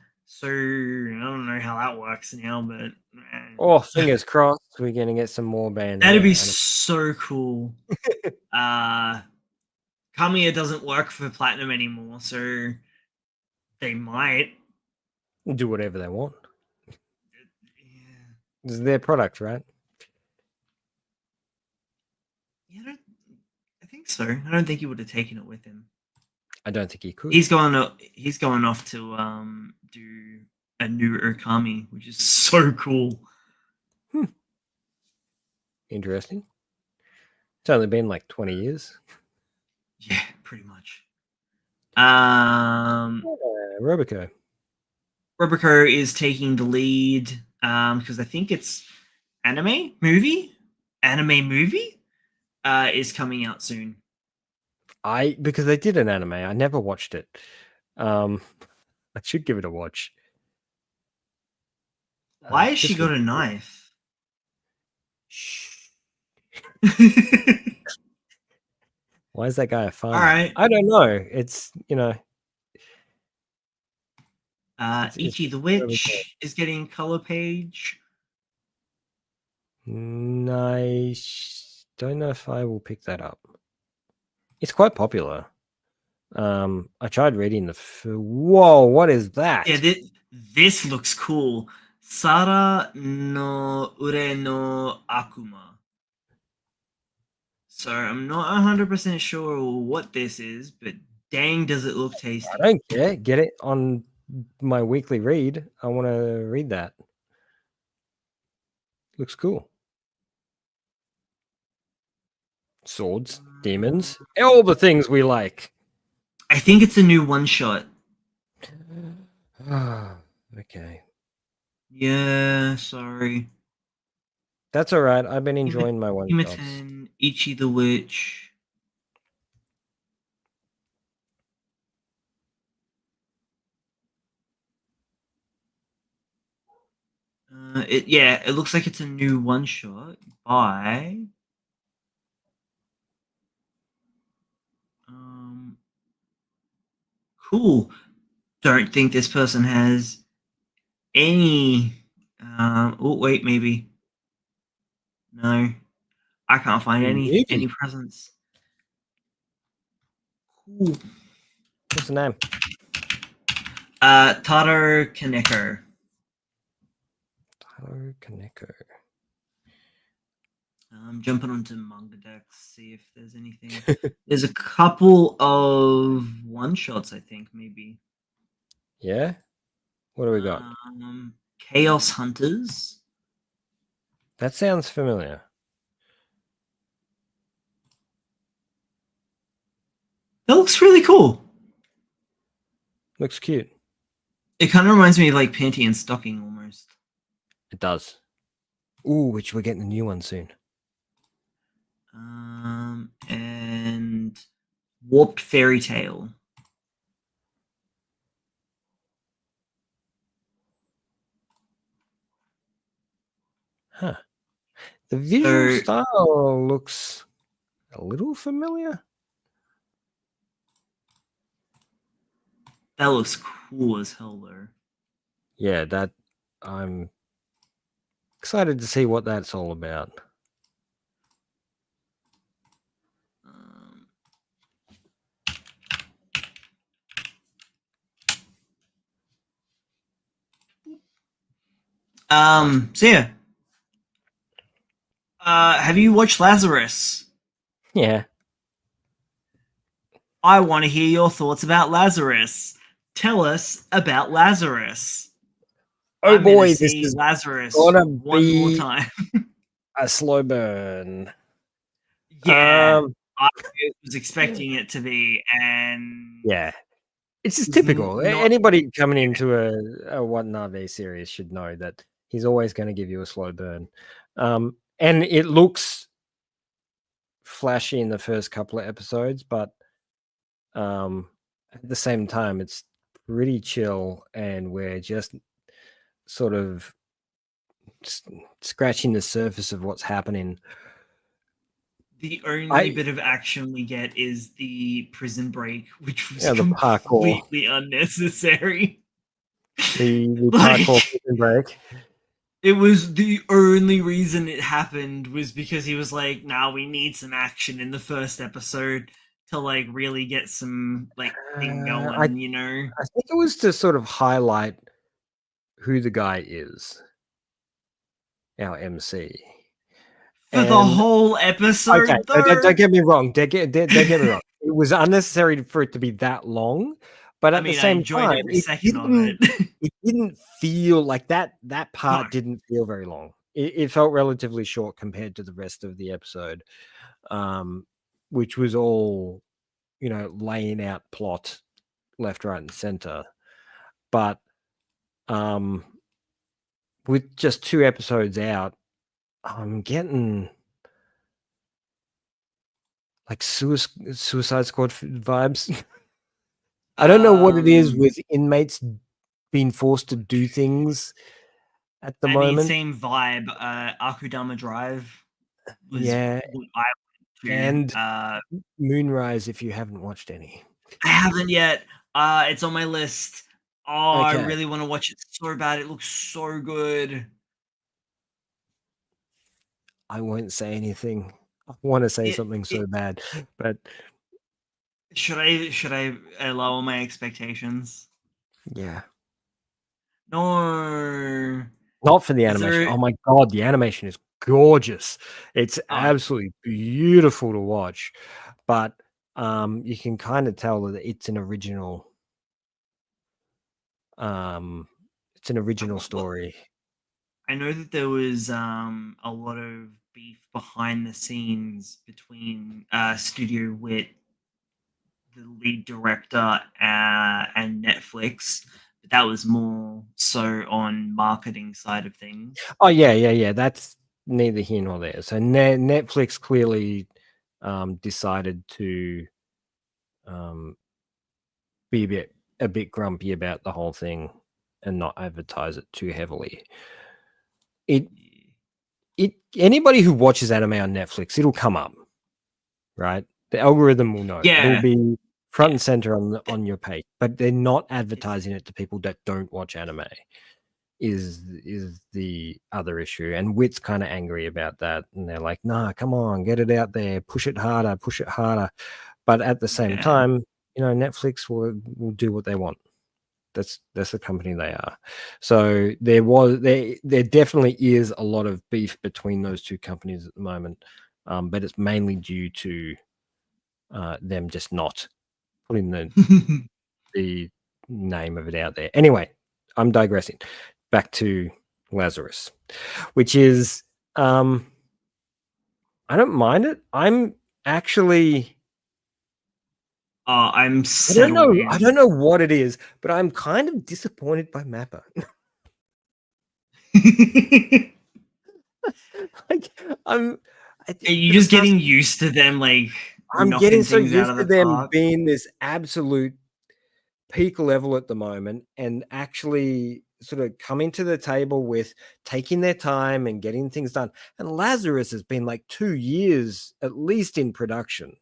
don't know how that works now, but oh, fingers crossed we're gonna get some more Bayonetta. That'd be so cool. Kamiya doesn't work for Platinum anymore, so they might do whatever they want. Yeah. This is their product, right? Yeah, I think so. I don't think he would have taken it with him. I don't think he could. He's going off to do a new Okami, which is so cool. Interesting. It's only been like 20 years. Yeah, pretty much. Robico. Robico is taking the lead because I think it's anime movie is coming out soon. Because they did an anime. I never watched it. I should give it a watch. Why has she got a knife? Shh. Why is that guy a farmer? right. I don't know. It's it's Ichi the really cool. Witch is getting color page. Nice. Don't know if I will pick that up. It's quite popular. I tried reading the. Whoa! What is that? Yeah, this looks cool. Sara no Ure no Akuma. So I'm not 100% sure what this is, but dang, does it look I tasty. don't care. Get it on my weekly read. I want to read that. Looks cool. Swords, demons, all the things we like. I think it's a new one shot. Okay. Yeah, sorry. That's all right. I've been enjoying my one shots. Himatan, Ichi the Witch. It looks like it's a new one shot by cool. Don't think this person has any oh wait, maybe. No. I can't find any Maybe. presents. Cool. What's the name? Taro Kaneko. Taro Kaneko. I'm jumping onto manga decks, see if there's anything. There's a couple of one shots, I think, maybe. Yeah. What do we got? Chaos Hunters. That sounds familiar. That looks really cool. Looks cute. It kind of reminds me of like Panty and Stocking almost. It does. Ooh, which we're getting a new one soon. And Warped Fairy Tale. Huh. The visual style looks a little familiar. That looks cool as hell, though. Yeah, that I'm excited to see what that's all about. So yeah. Have you watched Lazarus? Yeah. I want to hear your thoughts about Lazarus. Tell us about Lazarus. Oh I'm boy, gonna this see is Lazarus gonna one more be time. a slow burn. Yeah, I was expecting it to be, and yeah, it's just was typical. not. Anybody coming into a Watanabe series should know that he's always going to give you a slow burn. And it looks flashy in the first couple of episodes, but at the same time, it's pretty chill, and we're just sort of scratching the surface of what's happening. The only bit of action we get is the prison break, which was completely unnecessary. The parkour prison break. It was the only reason it happened was because he was like, "Now we need some action in the first episode to like really get some like thing going," you know. I think it was to sort of highlight who the guy is, our MC. For the whole episode, okay, don't get me wrong. Don't get me wrong. It was unnecessary for it to be that long, but at the same I enjoyed time, every second of it. It didn't feel like that part didn't feel very long. It felt relatively short compared to the rest of the episode, which was all, laying out plot left, right, and center. But with just 2 episodes out, I'm getting like Suicide Squad vibes. I don't know what it is with inmates being forced to do things at the moment. Same vibe. Akudama Drive was Yeah. what I went too. And I Moonrise, if you haven't watched any. haven't yet. It's on my list. Oh, I Okay. really want to watch it so bad. It looks so good. I won't say anything. I want to say something so It bad, but should I lower my expectations? yeah. No. Not for the Is animation. there? Oh my god, the animation is gorgeous. It's Oh, absolutely beautiful to watch. But you can kind of tell that it's an original what? story. I know that there was a lot of beef behind the scenes between Studio Wit, the lead director, and Netflix, but that was more so on marketing side of things. Oh yeah. That's neither here nor there. So Netflix clearly decided to um, be a bit grumpy about the whole thing and not advertise it too heavily. It anybody who watches anime on Netflix, it'll come up, right? The algorithm will know. It'll Yeah, be front yeah. and center on your page, but they're not It's advertising it to people that don't watch anime. Is the other issue, and Wit's kind of angry about that, and they're like, "Nah, come on, get it out there, push it harder, push it harder." But at the same yeah. time, Netflix will do what they want. That's the company they are. So there definitely is a lot of beef between those two companies at the moment, but it's mainly due to them just not putting the name of it out there. Anyway, I'm digressing. Back to Lazarus, which is I don't mind it. I'm actually I'm I don't settled know. I in. don't know what it is, but I'm kind of disappointed by Mappa. Like I'm Are you for the just past getting used to them like I'm getting knocking so things out used of to the them park? being this absolute peak level at the moment and actually sort of coming to the table with taking their time and getting things done. And Lazarus has been like 2 years at least in production.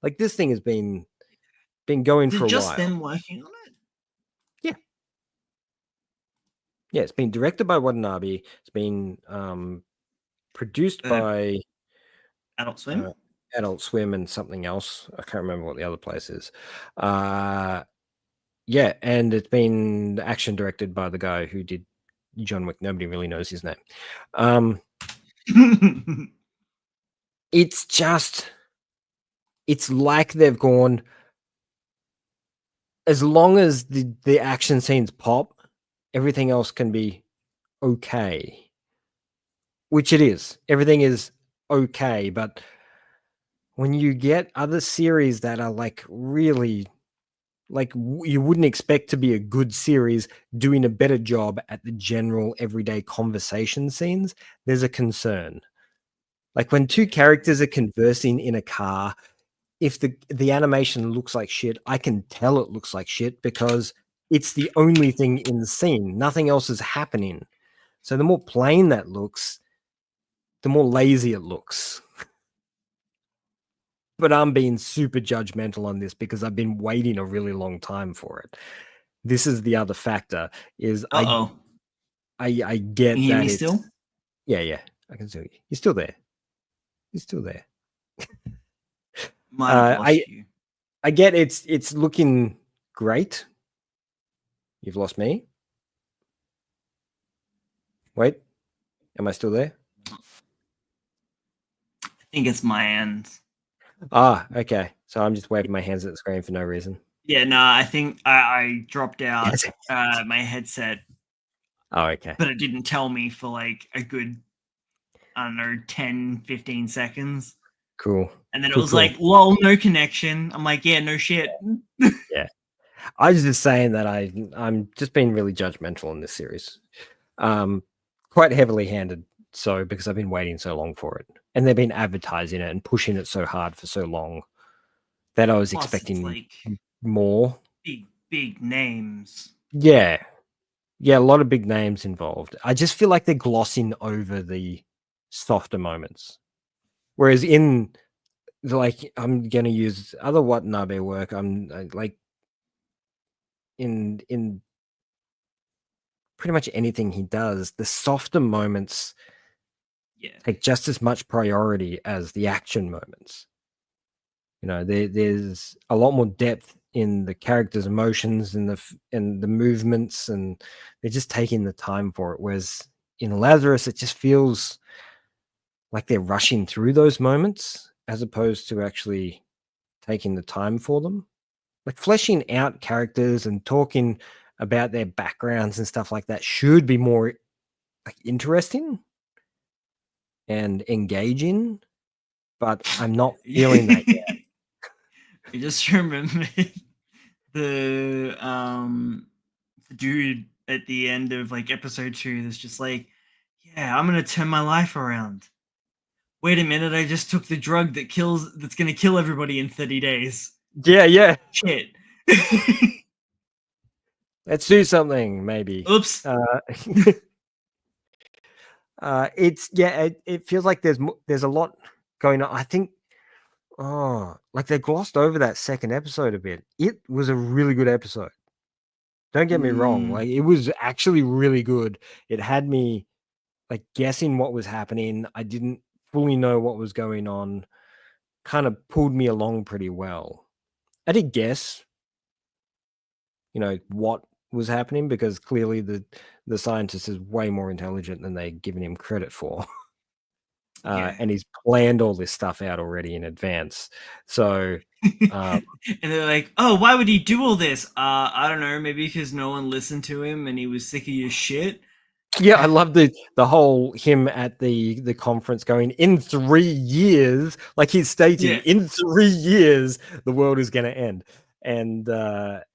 Like this thing has been going Is for it a just while. them working on it? Yeah. Yeah, it's been directed by Watanabe. It's been produced Uh, by Adult uh, Swim? Adult Swim and something else. I can't remember what the other place is. Yeah, and it's been action directed by the guy who did John Wick. Nobody really knows his name. Um, it's just, it's like they've gone, as long as the action scenes pop, everything else can be okay, which it is. Everything is okay, but when you get other series that are like really like you wouldn't expect to be a good series doing a better job at the general everyday conversation scenes, there's a concern. Like when two characters are conversing in a car, if the animation looks like shit, I can tell it looks like shit because it's the only thing in the scene. Nothing else is happening. So the more plain that looks, the more lazy it looks. But I'm being super judgmental on this because I've been waiting a really long time for it. This is the other factor is Uh-oh. I Can get you hear that me it's still? yeah, I can see you. You're still there. You're still there. Might have I lost you. I get it's looking great. You've lost me. Wait, am I still there? I think it's my end. Ah, okay. So I'm just waving my hands at the screen for no reason. Yeah, no, I think I dropped out Yes. my headset, Oh, okay. but it didn't tell me for like a good, I don't know, 10, 15 seconds. Cool. And then it Cool, was cool. like, lol, no connection. I'm like, yeah, no shit. Yeah. I was just saying that I'm just being really judgmental in this series. Um, quite heavily handed so because I've been waiting so long for it. And they've been advertising it and pushing it so hard for so long that I was Plus, it's expecting like more. big names. Yeah. Yeah, a lot of big names involved. I just feel like they're glossing over the softer moments. Whereas in like I'm gonna use other Watanabe work. Like in pretty much anything he does, the softer moments Yeah. take just as much priority as the action moments. There's a lot more depth in the characters' emotions and the movements, and they're just taking the time for it. Whereas in Lazarus, it just feels like they're rushing through those moments as opposed to actually taking the time for them. Like fleshing out characters and talking about their backgrounds and stuff like that should be more like interesting and engaging, but I'm not feeling that yet. I just remembered the dude at the end of like episode 2 that's just like, yeah, I'm gonna turn my life around. Wait a minute, I just took the drug that's gonna kill everybody in 30 days. Yeah. Shit. Let's do something, maybe. Oops. It feels like there's a lot going on. I think, like they glossed over that second episode a bit. It was a really good episode. Don't get me wrong. Like it was actually really good. It had me like guessing what was happening. I didn't fully know what was going on. Kind of pulled me along pretty well. I did guess, what was happening because clearly the scientist is way more intelligent than they're giving him credit for. Yeah. And he's planned all this stuff out already in advance. So, And they're like, oh, why would he do all this? I don't know, maybe because no one listened to him and he was sick of your shit. yeah, I love the whole him at the conference going in 3 years, like he's stating, Yeah. in 3 years the world is going to end, and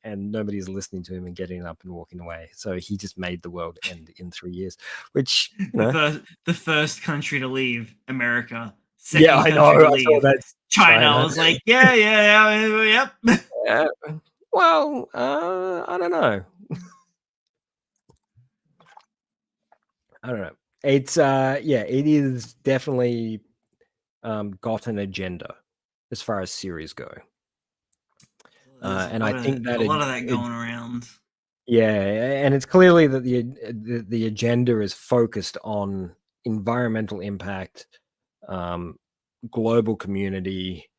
nobody's listening to him and getting up and walking away. So he just made the world end in 3 years, which The first country to leave America, yeah, second I know. country to I saw leave that. China. I was like, yep. Yeah. Well, I don't know. I don't know. It's it is definitely got an agenda as far as series go. There's And I think a that lot of that going around. and it's clearly that the agenda is focused on environmental impact, global community,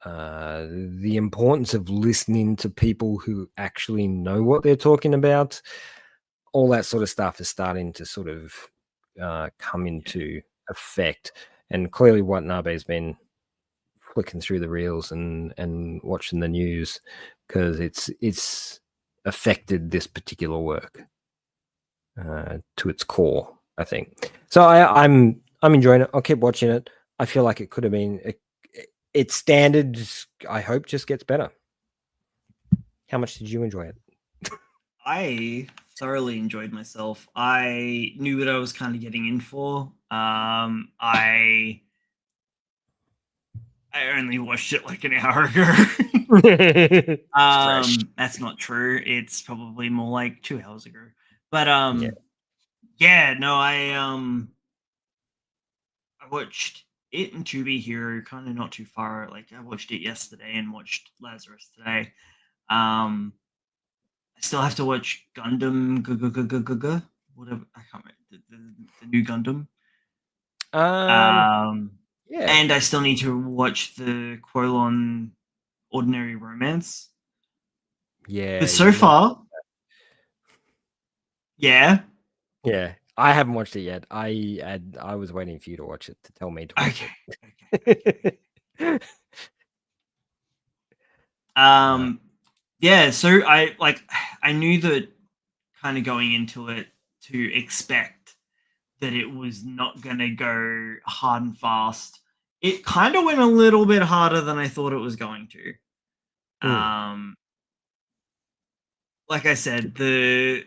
the importance of listening to people who actually know what they're talking about. All that sort of stuff is starting to sort of come into effect. And clearly, Watanabe's been flicking through the reels and watching the news because it's affected this particular work to its core, I think. So I'm enjoying it. I'll keep watching it. I feel like it could have been its standards. I hope just gets better. How much did you enjoy it? I thoroughly enjoyed myself. I knew what I was kind of getting in for. I only watched it like an hour ago. Fresh. That's not true. It's probably more like 2 hours ago. But Yeah. yeah, no, I watched it and To Be Hero kind of not too far. Like I watched it yesterday and watched Lazarus today. I still have to watch Gundam whatever, I can't remember the new Gundam. Yeah. And I still need to watch the Quolon Ordinary Romance. Yeah. But so far, yeah. Yeah. I haven't watched it yet. I was waiting for you to watch it to tell me to watch Okay. it. Yeah, so I knew that kind of going into it to expect that it was not gonna go hard and fast. It kind of went a little bit harder than I thought it was going to. Like I said, the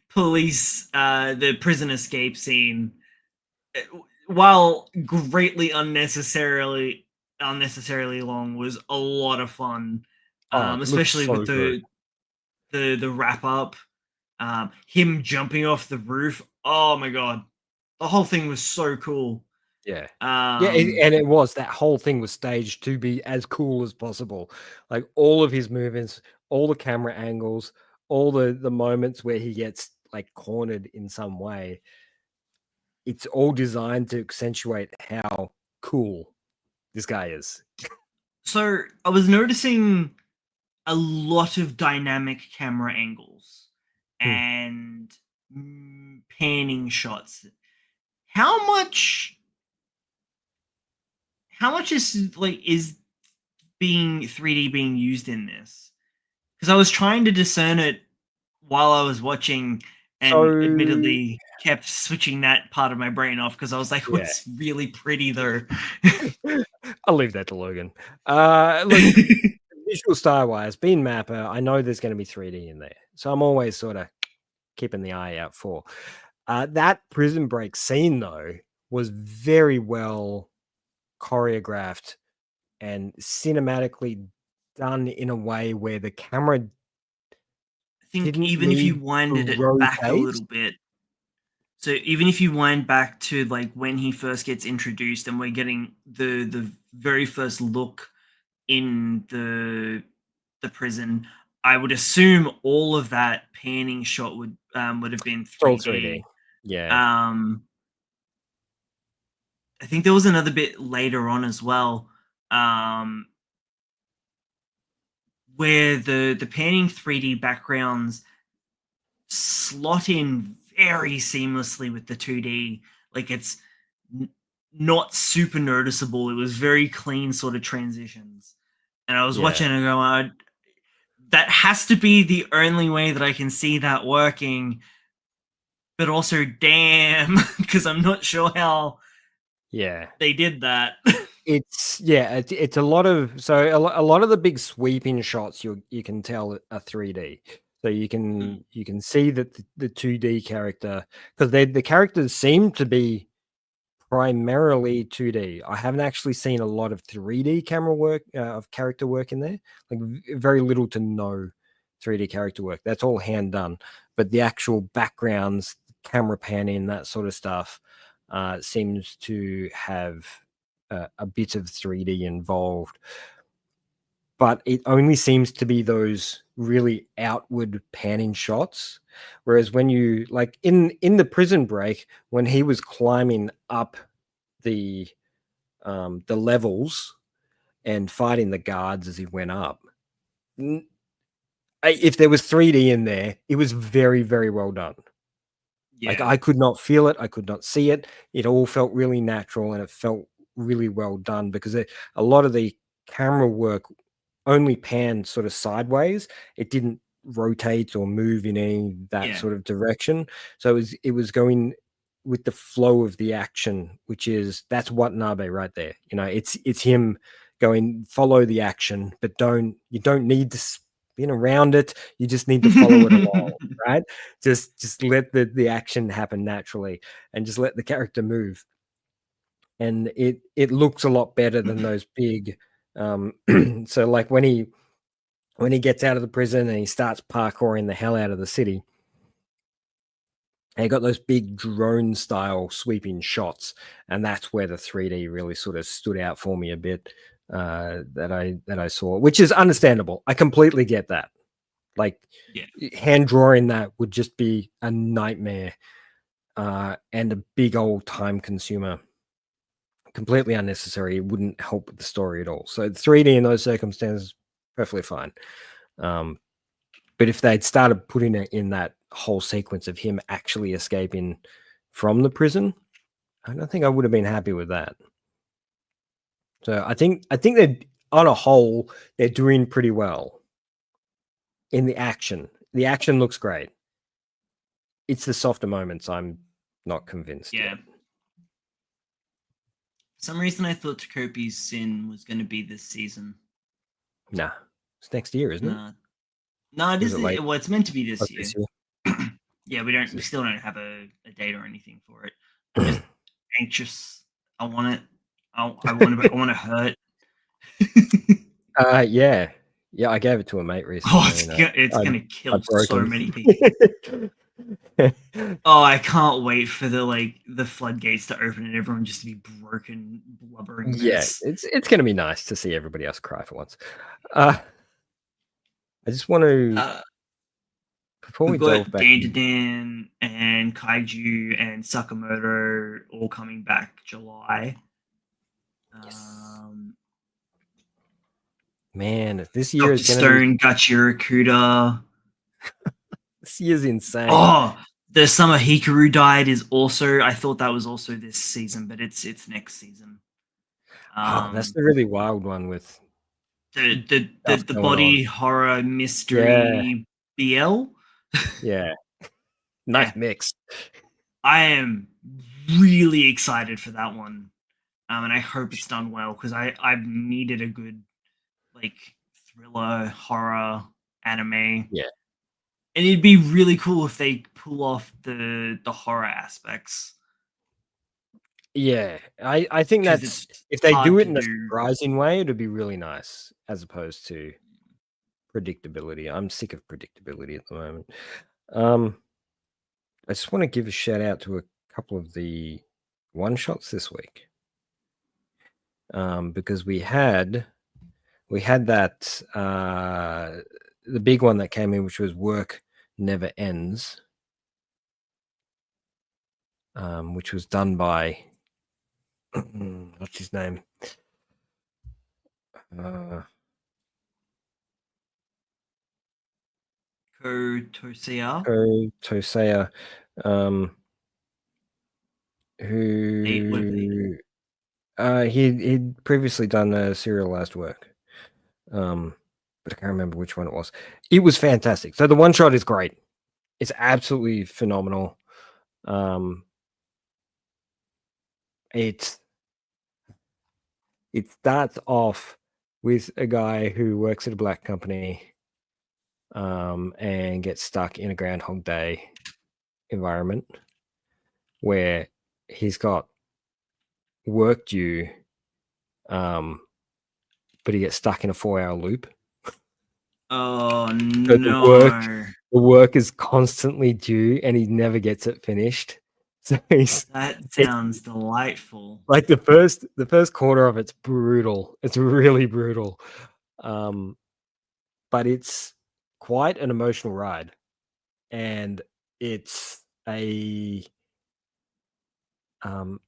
police, the prison escape scene, while greatly unnecessarily long, was a lot of fun. Oh, it looks Especially so with good. the wrap up, him jumping off the roof. Oh my god, the whole thing was so cool. Yeah. Yeah, Um, and it was that whole thing was staged to be as cool as possible. Like all of his movements, all the camera angles, all the moments where he gets like cornered in some way. It's all designed to accentuate how cool this guy is. so I was noticing a lot of dynamic camera angles Hmm. and panning shots. How much? How much is being 3D being used in this? Because I was trying to discern it while I was watching, and So admittedly kept switching that part of my brain off because I was like, "Oh, yeah, it's really pretty though." I'll leave that to Logan. Look, visual style wise, being Mapper, I know there's going to be 3D in there, so I'm always sort of keeping the eye out for. That prison break scene though was very well choreographed and cinematically done in a way where the camera I think didn't even if you need to winded it back a rotate. little bit, so even if you wind back to like when he first gets introduced and we're getting the very first look in the prison, I would assume all of that panning shot would have been It's all 3D. 3D. Yeah, Um, I think there was another bit later on as well, um, where the panning 3D backgrounds slot in very seamlessly with the 2D. Like it's n- not super noticeable. It was very clean sort of transitions. And I was yeah, watching and going, that has to be the only way that I can see that working. But also, damn, because I'm not sure how yeah. they did that. It's a lot of a lot of the big sweeping shots you can tell are 3D. So you can see that the 2D character, because the characters seem to be primarily 2D. I haven't actually seen a lot of 3D camera work of character work in there. Like very little to no 3D character work. That's all hand done. But the actual backgrounds, camera panning, that sort of stuff, seems to have a bit of 3D involved. But it only seems to be those really outward panning shots. Whereas when you like in the prison break, when he was climbing up the levels and fighting the guards as he went up. If there was 3D in there, it was very, very well done. Like Yeah. I could not feel it, I could not see it. It all felt really natural and it felt really well done because a lot of the camera work only panned sort of sideways. It didn't rotate or move in any that Yeah. sort of direction. So it was going with the flow of the action, which is that's Watanabe right there. You know, it's him going follow the action, but you don't need to spin around it. You just need to follow it along, right? Just let the action happen naturally and just let the character move. And it looks a lot better than those big so like when he gets out of the prison and he starts parkouring the hell out of the city, and he got those big drone style sweeping shots, and that's where the 3D really sort of stood out for me a bit. That I saw, which is understandable. I completely get that. Like Yeah. hand drawing that would just be a nightmare and a big old time consumer. Completely unnecessary. It wouldn't help with the story at all. So 3D in those circumstances, perfectly fine. But if they'd started putting it in that whole sequence of him actually escaping from the prison, I don't think I would have been happy with that. So I think they're on a whole, they're doing pretty well in the action. The action looks great. It's the softer moments I'm not convinced Yeah. yet. For some reason, I thought Takopi's Sin was going to be this season. Nah. It's next year, isn't it? Nah. No, it Or is is. it late? Well, it's meant to be Oh, this year. this year? Yeah, It's we this still don't have a date or anything for it. I'm just year. anxious. I want it. I want to. I want to hurt. Yeah. Yeah, I gave it to a mate Oh, recently and it's I gonna I kill broke so him. many people. Oh, I can't wait for the floodgates to open and everyone just to be broken, blubbering Yeah, mess. it's gonna be nice to see everybody else cry for once. I just want to, Uh, before we've we delve got back Dan to in, Dan and Kaiju and Sakamoto all coming back July. yes, Um, man, this year is Dr. gonna be, Stone, Gachira Kuda. this year's insane. Oh, the Summer Hikaru died is also. I thought that was also this season, but it's next season. Oh, that's Um, the really wild one with stuff the going on. body horror Yeah, mystery BL. yeah, nice Yeah, mix. I am really excited for that one. And I hope it's done well because I've needed a good like thriller horror anime. Yeah, And it'd be really cool if they pull off the horror aspects yeah. I think because it's that's, if they do hard it to in a do. surprising way, it'd be really nice as opposed to predictability. I'm sick of predictability at the moment. Um, I just want to give a shout out to a couple of the one shots this week, because we had that the big one that came in, which was Work Never Ends, which was done by what's his name? Uh, Ko Tosea, Ko Tosea, um, what did they do? who he'd previously done a serialized work, but I can't remember which one it was. It was fantastic. So the one shot is great. It's absolutely phenomenal. Um, it's it starts off with a guy who works at a black company, and gets stuck in a Groundhog Day environment where he's got work due, but he gets stuck in a 4-hour loop. Oh So no, the work is constantly due, and he never gets it finished. So that it's sounds delightful. like the first quarter of it's brutal. It's really brutal. Um, but it's quite an emotional ride, and it's a um,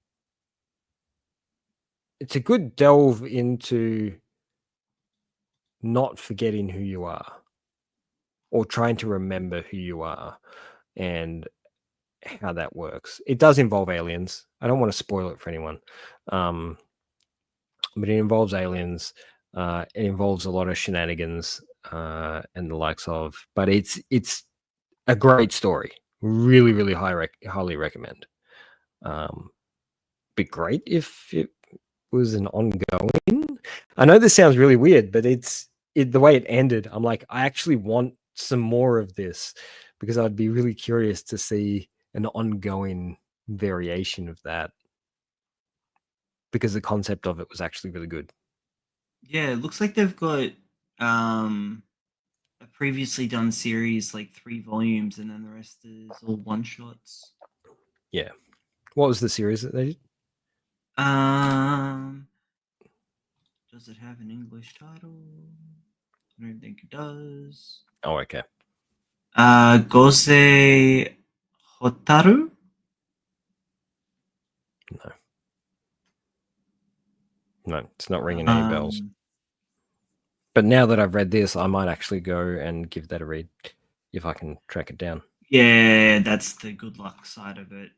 it's a good delve into not forgetting who you are or trying to remember who you are and how that works. It does involve aliens. I don't want to spoil it for anyone, um, but it involves aliens. It involves a lot of shenanigans, and the likes of. But it's a great story. Really, really highly recommend. Be great if it was an ongoing. I know this sounds really weird, but the way it ended. I'm like, I actually want some more of this because I'd be really curious to see an ongoing variation of that because the concept of it was actually really good. Yeah, it looks like they've got um a previously done series like 3 volumes, and then the rest is all one shots. Yeah. What was the series that they did? Um, does it have an English title? I don't think it does. Oh, okay. Gose Hotaru. No, no, it's not ringing any bells. Um, But now that I've read this, I might actually go and give that a read if I can track it down. yeah, that's the good luck side of it.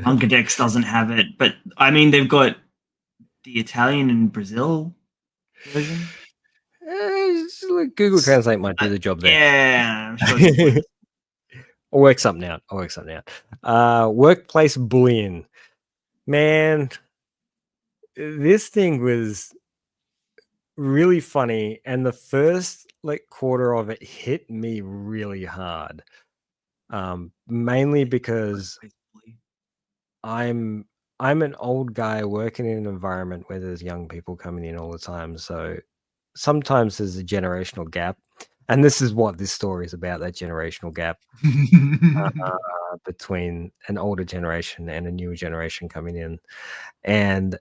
Manga Dex doesn't have it, but I mean they've got the Italian and Brazil version. Google Translate might do the job there. Yeah, I'm sure you'll find it. I'll work something out. Workplace bullying. Man, this thing was really funny, and the first quarter of it hit me really hard. Mainly because I'm an old guy working in an environment where there's young people coming in all the time. So sometimes there's a generational gap. And this is what this story is about, that generational gap between an older generation and a newer generation coming in. And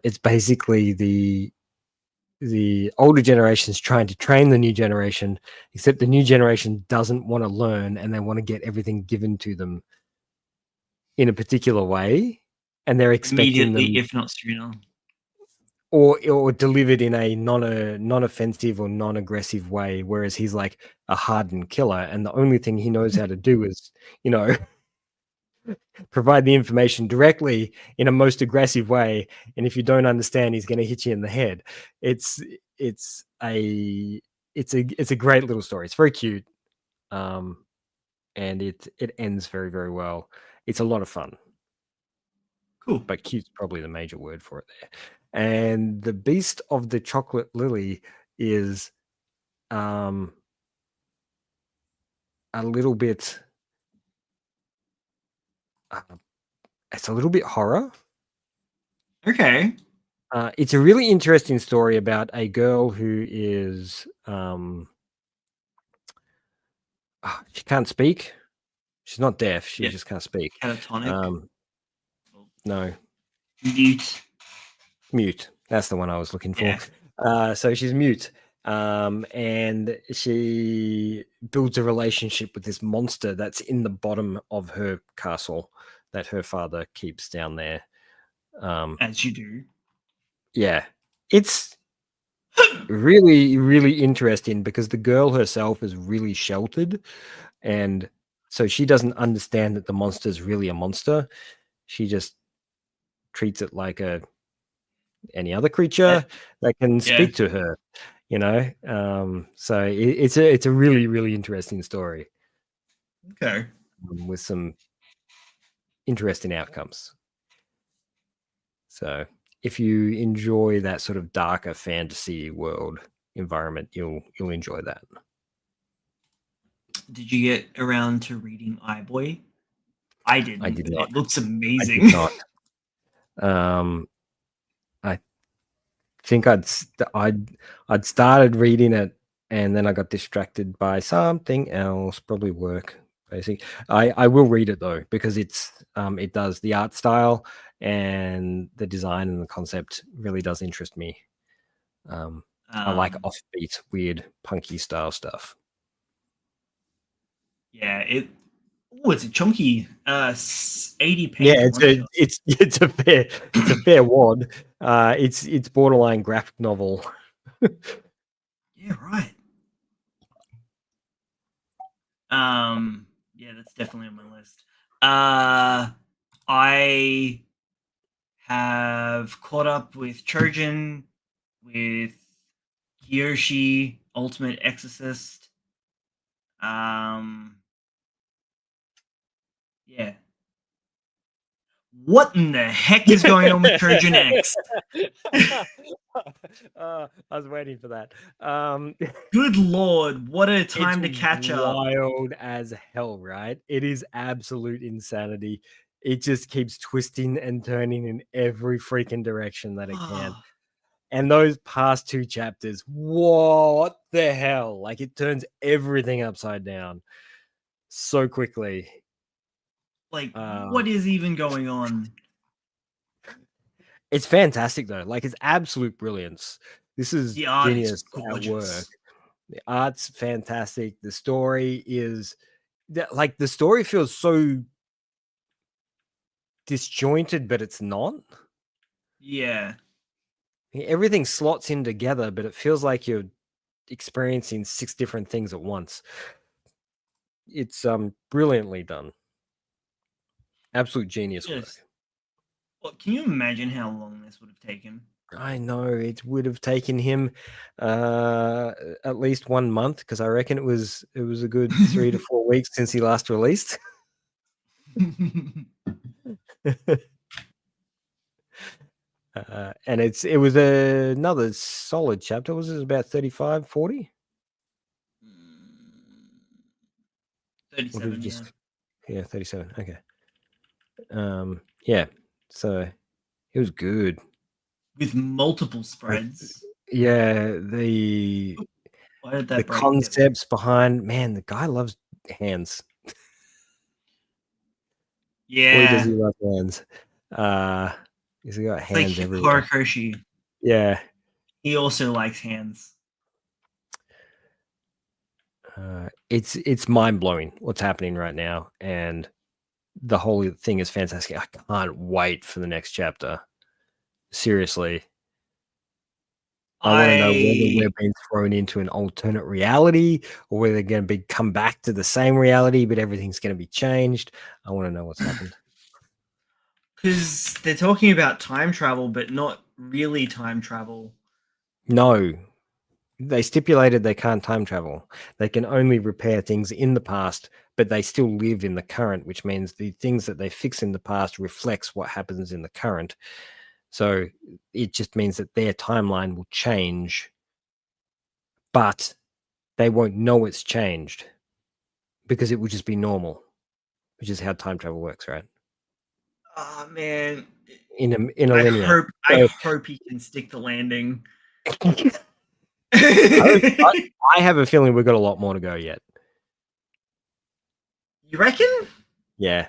it's basically the older generation's trying to train the new generation, except the new generation doesn't want to learn and they want to get everything given to them in a particular way, and they're expecting Immediately, them if not sooner. or delivered in a non-offensive or non-aggressive way, whereas he's like a hardened killer and the only thing he knows how to do is, you know, provide the information directly in a most aggressive way, and if you don't understand, he's going to hit you in the head. It's it's a it's a great little story. It's very cute, and it ends very, very well. It's a lot of fun, Cool. but cute's probably the major word for it there. And the Beast of the Chocolate Lily is a little bit it's a little bit horror. Okay. It's a really interesting story about a girl who is she can't speak. She's not deaf. She Yeah. just can't speak. Catatonic. No, Mute. That's the one I was looking for. Yeah. So she's mute, and she builds a relationship with this monster that's in the bottom of her castle that her father keeps down there. As you do. Yeah, it's really, really interesting because the girl herself is really sheltered, and so she doesn't understand that the monster is really a monster. She just treats it like any other creature that can speak to her, you know. So it's a really, really interesting story. Okay. With some interesting outcomes. So if you enjoy that sort of darker fantasy world environment, you'll enjoy that. Did you get around to reading iBoy? I didn't. I did But not. it looks I amazing. did not. I think I'd started reading it and then I got distracted by something else, probably work. Basically, I will read it though because it does, the art style and the design and the concept really does interest me. I like offbeat, weird, punky style stuff. Yeah, it's a chunky 80-page Yeah, one shot. it's a fair wad. It's borderline graphic novel. Yeah, right. Yeah, that's definitely on my list. I have caught up with Trojan, with Kyoshi, Ultimate Exorcist. Yeah. What in the heck is going on with Trojan X? I was waiting for that. Good lord, what a time to It's catch up. wild as hell, right? It is absolute insanity. It just keeps twisting and turning in every freaking direction that it can. And those past two chapters, what the hell? Like, it turns everything upside down so quickly. Like, what is even going on? It's fantastic though. Like, it's absolute brilliance. This is The art genius is at work. gorgeous. The art's fantastic. The story is like, the story feels so disjointed, but it's not. Yeah. Everything slots in together, but it feels like you're experiencing 6 different things at once. It's brilliantly done. Absolute genius work. Well, can you imagine how long this would have taken? I know it would have taken him at least 1 month because I reckon it was a good 3 to 4 weeks since he last released. And it was another solid chapter. Was it about 35, 40? 37, yeah, 37. Okay. Yeah. So it was good. with multiple Like, spreads. yeah, the Why did The that break? concepts behind, man, the guy loves hands. Boy, does Yeah, he love hands. He's got it's like hands everywhere. Horikoshi. Yeah. He also likes hands. It's mind blowing what's happening right now, and the whole thing is fantastic. I can't wait for the next chapter. Seriously, I want to know whether we're being thrown into an alternate reality or whether they're going to be come back to the same reality, but everything's going to be changed. I want to know what's happened. Because they're talking about time travel, but not really time travel. No, they stipulated they can't time travel. They can only repair things in the past, but they still live in the current, which means the things that they fix in the past reflects what happens in the current. So it just means that their timeline will change, but they won't know it's changed because it will just be normal, which is how time travel works, right? Oh man, In a linear. I So, hope he can stick the landing. I have a feeling we've got a lot more to go yet. You reckon? Yeah.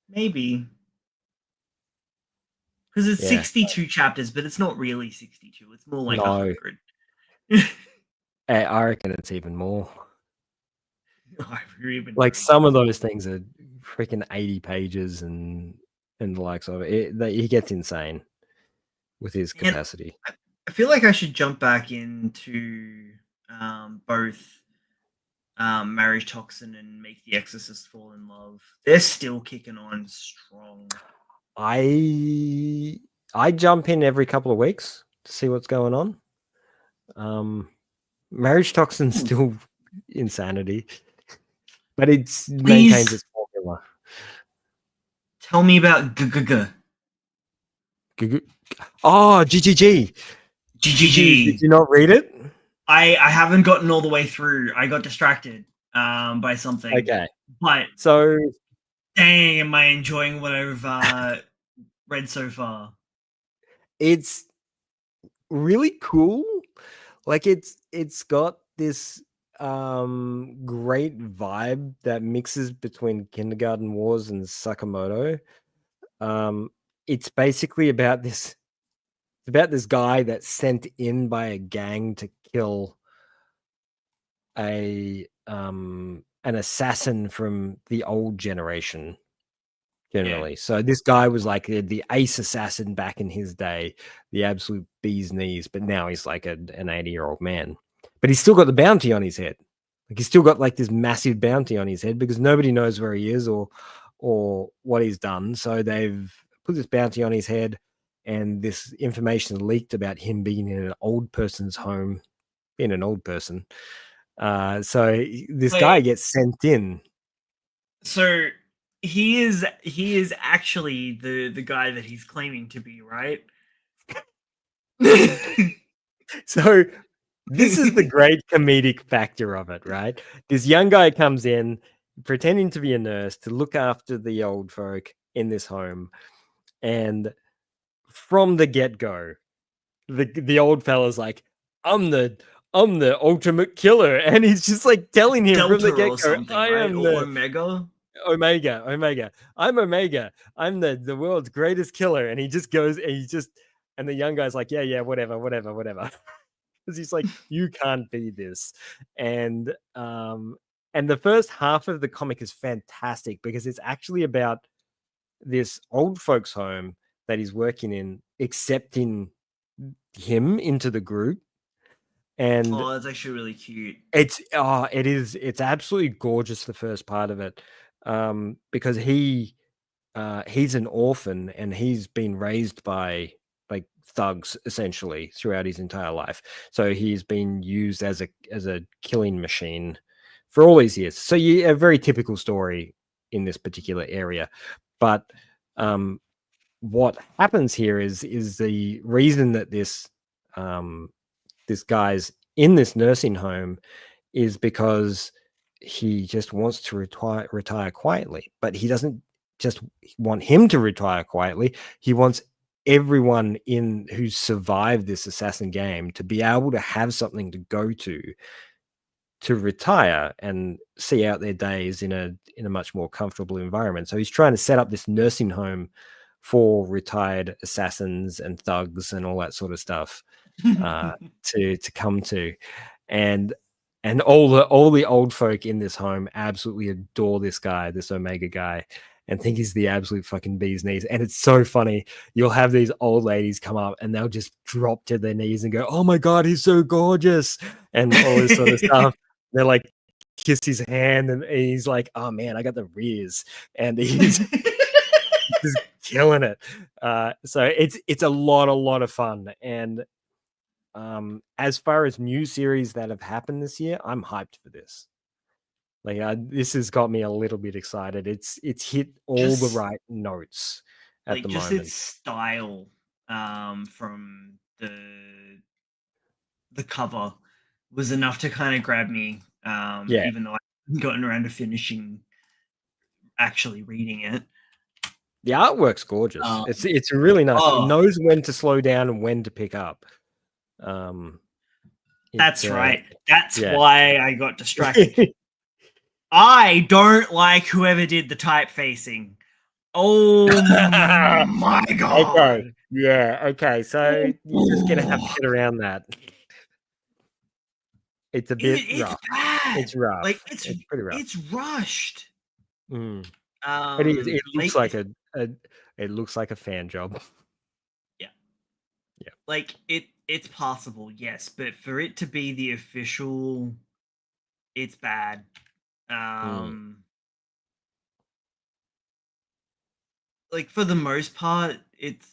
Maybe. Because it's Yeah. 62 chapters, but it's not really 62. It's more like 100. I reckon it's even more. Like some of those things are freaking 80 pages and the likes of it. He gets insane with his capacity. I feel like I should jump back into both Marriage Toxin and Make the Exorcist Fall in Love. They're still kicking on strong. I jump in every couple of weeks to see what's going on. Marriage Toxin's still insanity, but it maintains its formula. Tell me about GGG. Oh, GGG. GGG. Did you not read it? I haven't gotten all the way through. I got distracted by something. Okay. But so dang, am I enjoying what I've read so far? It's really cool. Like it's got this great vibe that mixes between Kindergarten Wars and Sakamoto. It's basically about this guy that's sent in by a gang to kill an assassin from the old generation generally. So this guy was like the ace assassin back in his day, the absolute bee's knees, but now he's like an 80-year-old man. But he's still got the bounty on his head. Like he's still got like this massive bounty on his head because nobody knows where he is or what he's done. So they've put this bounty on his head, and this information leaked about him being in an old person's home, being an old person. So this guy gets sent in. So he is actually the guy that he's claiming to be, right? So this is the great comedic factor of it, right? This young guy comes in pretending to be a nurse to look after the old folk in this home, and from the get-go, the old fella's like, I'm the ultimate killer, and he's just like telling him Delta from the get-go, I am the Omega. I'm Omega. I'm the world's greatest killer. And he just goes and the young guy's like, yeah, whatever. Because he's like, you can't be this. And the first half of the comic is fantastic because it's actually about this old folks home that he's working in accepting him into the group. And that's actually really cute. It's absolutely gorgeous, the first part of it, because he's an orphan and he's been raised by like thugs essentially throughout his entire life. So he's been used as a killing machine for all these years. So a very typical story in this particular area. But what happens here is the reason that this guy's in this nursing home is because he just wants to retire quietly. But he doesn't just want him to retire quietly. He wants everyone who's survived this assassin game to be able to have something to go to to retire and see out their days in a much more comfortable environment. So he's trying to set up this nursing home for retired assassins and thugs and all that sort of stuff to come to, and all the old folk in this home absolutely adore this guy, this Omega guy, and think he's the absolute fucking bee's knees. And it's so funny. You'll have these old ladies come up and they'll just drop to their knees and go, "Oh my god, he's so gorgeous," and all this sort of stuff. They're like, kiss his hand, and he's like, "Oh man, I got the rears," and he's just killing it. So it's a lot of fun. And as far as new series that have happened this year, I'm hyped for this. Like this has got me a little bit excited. It's hit all the right notes at the just moment. its style from the cover was enough to kind of grab me. Even though I haven't gotten around to finishing actually reading it. The artwork's gorgeous. It's really nice. It knows when to slow down and when to pick up. That's right. That's why I got distracted. I don't like whoever did the typefacing. Oh my god. Okay. Yeah, okay. So you're just gonna have to get around that. It's a bit rough. Bad. It's rough. Like it's pretty rough. It's rushed. It looks like it looks like a fan job. Yeah. Like it's possible, yes, but for it to be the official, it's bad. Like for the most part, it's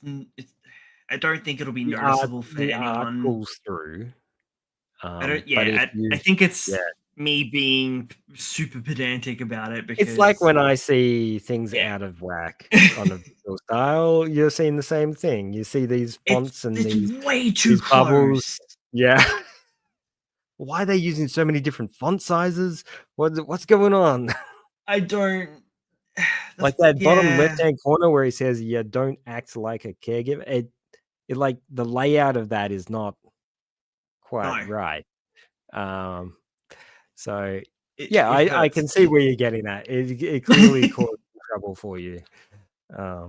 I don't think it'll be noticeable for anyone. Art pulls through. I think it's me being super pedantic about it, because it's like when I see things out of whack on a visual style, you're seeing the same thing. You see these fonts and these way too close. Bubbles. Yeah. Why are they using so many different font sizes? What's going on? I don't like that bottom left-hand corner where he says, "Yeah, don't act like a caregiver." It like the layout of that is not quite right. So I can see where you're getting at. It clearly caused trouble for you. I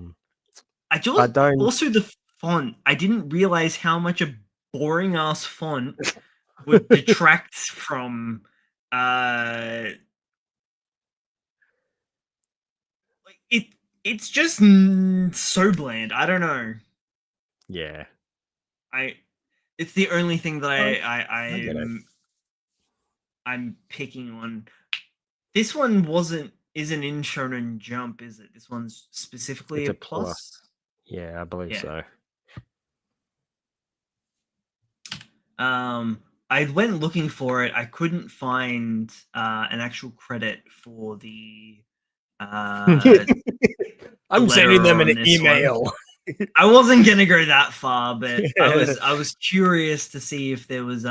don't. Also, the font. I didn't realize how much a boring ass font would detract from. Like it's just so bland. I don't know. Yeah. It's the only thing that I'm picking on. This one isn't in Shonen Jump, is it? This one's specifically a plus. Yeah, I believe so. I went looking for it. I couldn't find an actual credit for the. I'm sending them an email. I wasn't gonna go that far, but I was curious to see if there was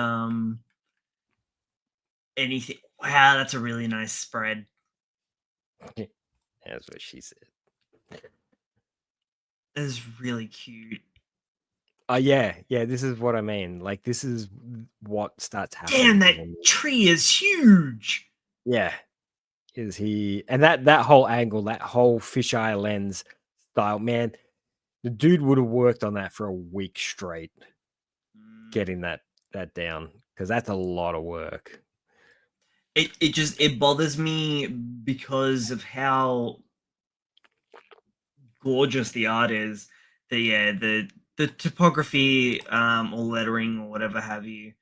anything. Wow, that's a really nice spread. That's what she said. That's really cute. Yeah, this is what I mean. Like, this is what starts happening. Damn, that tree is huge. Yeah. Is he and that whole angle, that whole fisheye lens style, man, the dude would have worked on that for a week straight, getting that down, because that's a lot of work. It bothers me because of how gorgeous the art is. The typography or lettering or whatever have you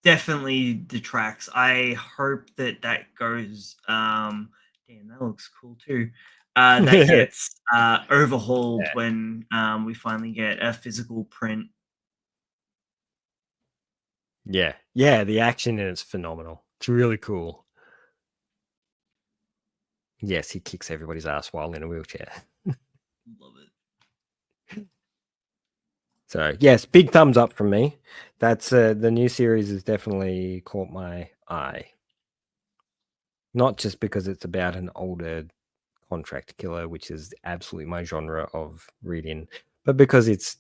definitely detracts. I hope that goes damn, that looks cool too. That gets overhauled when we finally get a physical print. Yeah, the action in it's phenomenal. It's really cool. Yes, he kicks everybody's ass while in a wheelchair. Love it. So yes, big thumbs up from me. That's the new series has definitely caught my eye. Not just because it's about an older contract killer, which is absolutely my genre of reading, but because it's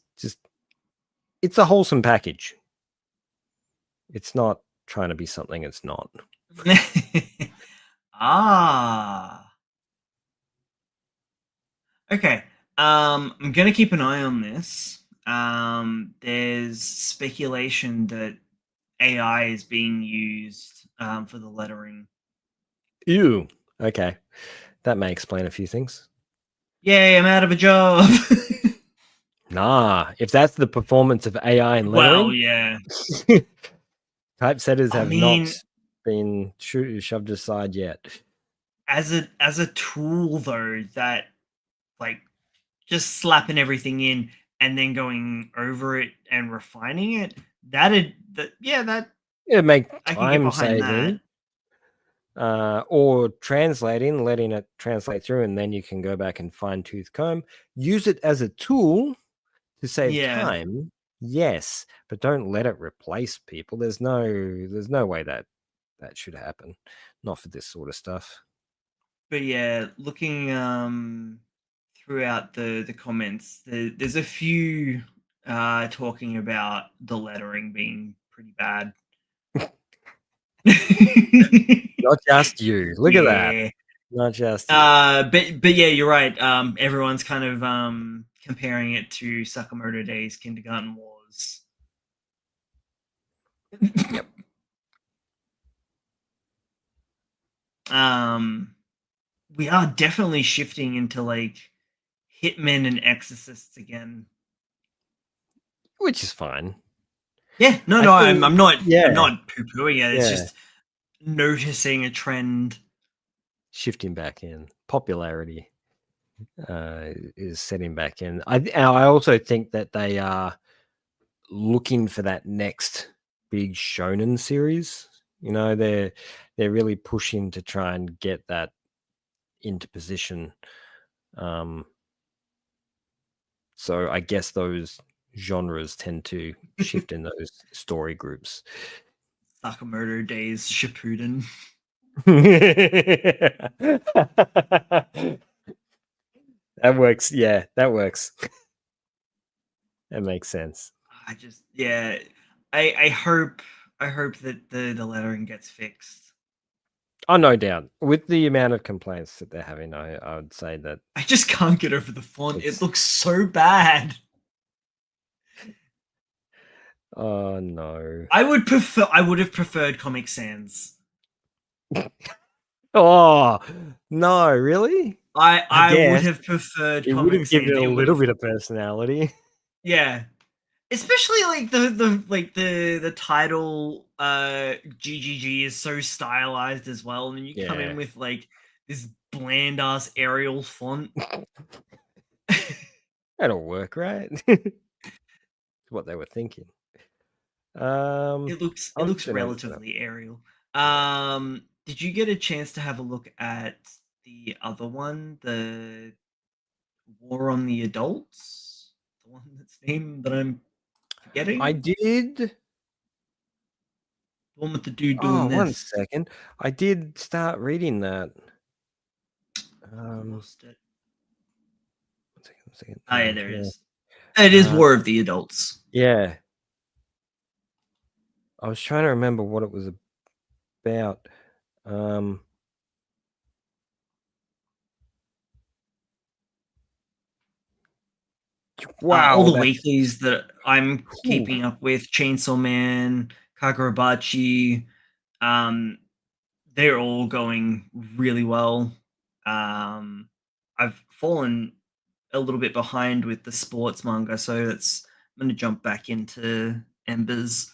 a wholesome package. It's not trying to be something it's not. Ah. Okay. I'm gonna keep an eye on this. There's speculation that AI is being used for the lettering. Ew. Okay. That may explain a few things. Yay, I'm out of a job. Nah, if that's the performance of AI in Well, lettering, yeah. typesetters I have mean, not been shoved aside yet. as a tool though, that like just slapping everything in and then going over it and refining it, that It'd make I can get time behind that. saving. Or translating, letting it translate through, and then you can go back and fine tooth comb. Use it as a tool to save Yeah. time, yes, but don't let it replace people. There's no way that should happen. Not for this sort of stuff. But yeah, looking throughout the comments, there's a few talking about the lettering being pretty bad. Not just you. Look at that. Yeah. Not just you. But yeah, you're right. Everyone's kind of comparing it to Sakamoto Days Kindergarten Wars. Yep. We are definitely shifting into like hitmen and exorcists again. Which is fine. Yeah, I no, I'm think, not I'm yeah, not poo-pooing it. It's yeah. just noticing a trend. Shifting back in. Popularity is setting back in. I also think that they are looking for that next big shonen series. You know, they're really pushing to try and get that into position. So I guess those genres tend to shift in those story groups. Sakamoto Days Shippuden. That works. Yeah, that works. That makes sense. I just yeah, I hope that the lettering gets fixed. Oh, no doubt. With the amount of complaints that they're having, I would say that I just can't get over the font. It it's. looks so bad. Oh no. I would have preferred Comic Sans. Oh no, really? I I would guess have preferred it would Comic have given Sans. it a It would little have bit of personality. yeah. Especially like the title GGG is so stylized as well, and then you come in Yeah. with like this bland ass Arial font. That'll work, right? What they were thinking. It looks I'll just announce that up. relatively Arial. Yeah. Did you get a chance to have a look at the other one, the War on the Adults? The one that's name that I'm forgetting? I did. The one with the dude Oh, doing 1 this. second. I did start reading that. I lost it. 1 second. Oh yeah, there it Yeah. is. It is Uh, War of the Adults. yeah. I was trying to remember what it was about. All Wow, the that's weeklies that I'm ooh. keeping up with, Chainsaw Man, Kagurabachi, um, they're all going really well. I've fallen a little bit behind with the sports manga, so that's I'm gonna jump back into Embers.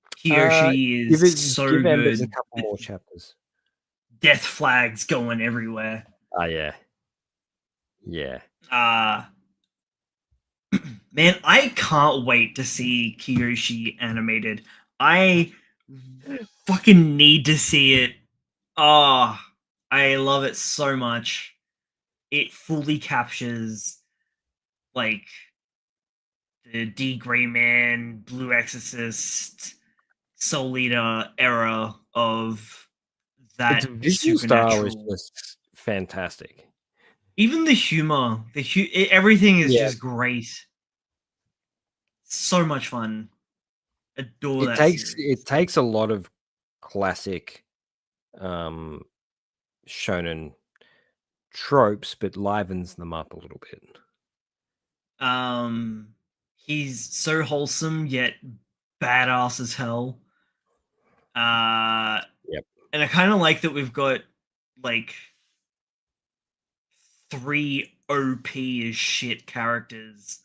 Uh, Kiyoshi is so give Embers a good. couple more chapters. Death flags going everywhere. Oh, yeah. Yeah. Uh Man, I can't wait to see Kiyoshi animated. I fucking need to see it. Oh, I love it so much. It fully captures like the D Gray Man, Blue Exorcist, Soul Eater era of Its that visual style is supernatural. just fantastic. Even the humor, everything is Yeah. just great. So much fun. Adore that series. It takes a lot of classic shonen tropes, but livens them up a little bit. He's so wholesome yet badass as hell. Yep. And I kind of like that we've got like 3 OP as shit characters.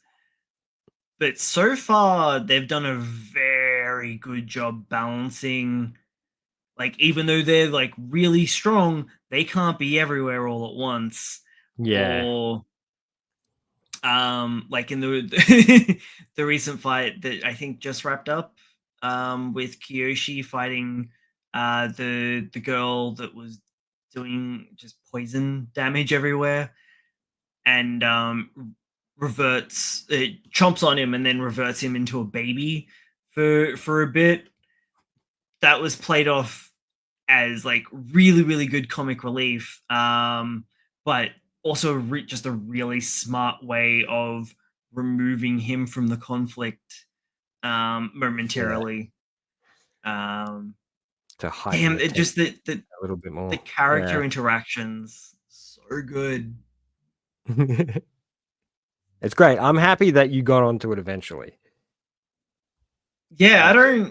But so far, they've done a very good job balancing. Like, even though they're like really strong, they can't be everywhere all at once. Yeah. Or, like in the the recent fight that I think just wrapped up, with Kiyoshi fighting, the girl that was doing just poison damage everywhere, and reverts, it chomps on him and then reverts him into a baby for a bit. That was played off as like really good comic relief, but also just a really smart way of removing him from the conflict, momentarily. To heighten Damn, the it just tension a little bit more. the character interactions so good. It's great. I'm happy that you got onto it eventually. Yeah,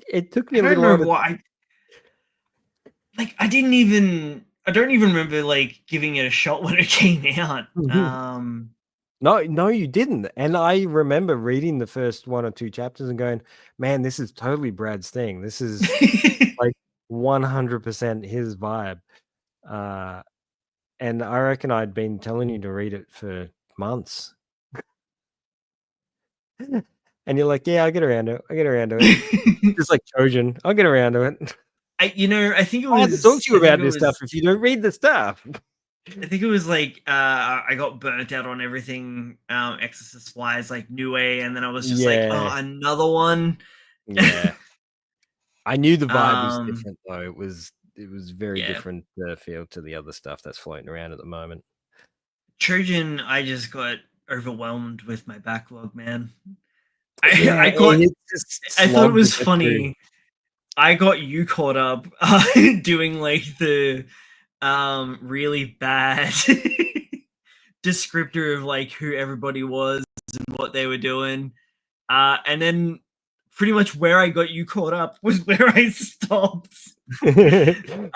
It took me I a don't little know while. why. Like, I don't even remember like giving it a shot when it came out. No, you didn't. And I remember reading the first 1 or 2 chapters and going, man, this is totally Brad's thing. This is like 100% his vibe. And I reckon I'd been telling you to read it for months. And you're like, yeah, I'll get around to it. I'll get around to it. Just like Trojan, I'll get around to it. I think it I have to talk was. to you about this stuff if you don't read the stuff. I think it was like, I got burnt out on everything, Exorcist wise, like New A, and then I was just like, oh, another one. Yeah. I knew the vibe was Um, different though. It was very different feel to the other stuff that's floating around at the moment. Trojan, I just got overwhelmed with my backlog, man. Yeah, I and it's just I thought it slog to was get through. funny. I got you caught up, doing like the really bad descriptor of like who everybody was and what they were doing. And then pretty much where I got you caught up was where I stopped. And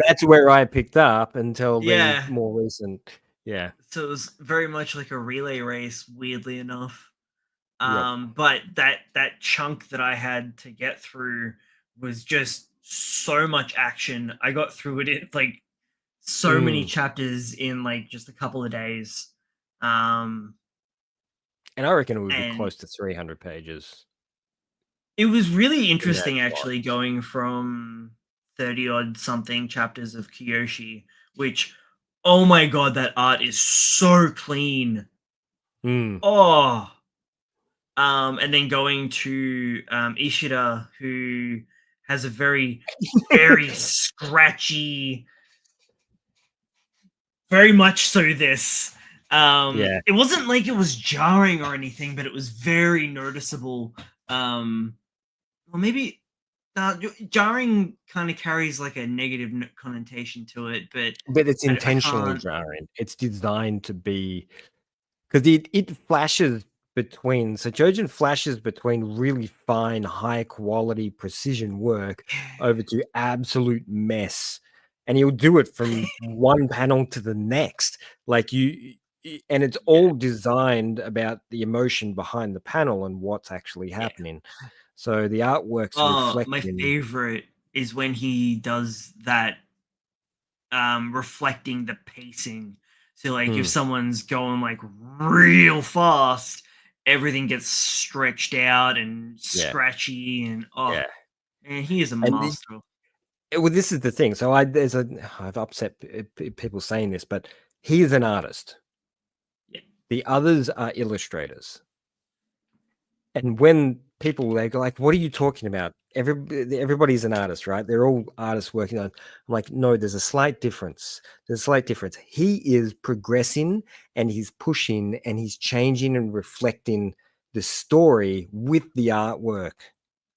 that's where I picked up until the Yeah. more recent. Yeah. So it was very much like a relay race, weirdly enough. Yep. But that chunk that I had to get through was just so much action. I got through it in like so many chapters in like just a couple of days. And I reckon it would be close to 300 pages. It was really interesting actually going from 30 odd something chapters of Kyoshi, which, oh my god, that art is so clean. Oh, and then going to Ishida, who has a very scratchy, very much so this. It wasn't like it was jarring or anything, but it was very noticeable. Well, maybe jarring kind of carries like a negative connotation to it, but it's intentionally jarring. It's designed to be, because it flashes between, so Jojen flashes between really fine, high quality precision work over to absolute mess, and he'll do it from one panel to the next, like and it's all designed about the emotion behind the panel and what's actually happening. So the artwork's reflecting. My favorite is when he does that, reflecting the pacing. So like if someone's going like real fast, everything gets stretched out and scratchy and and he is a master. Well, this is the thing. So I've upset people saying this, but he is an artist. Yeah. The others are illustrators. And when people, they go like, what are you talking about? Everybody's an artist, right? They're all artists working on. I'm like, no, there's a slight difference. There's a slight difference. He is progressing and he's pushing and he's changing and reflecting the story with the artwork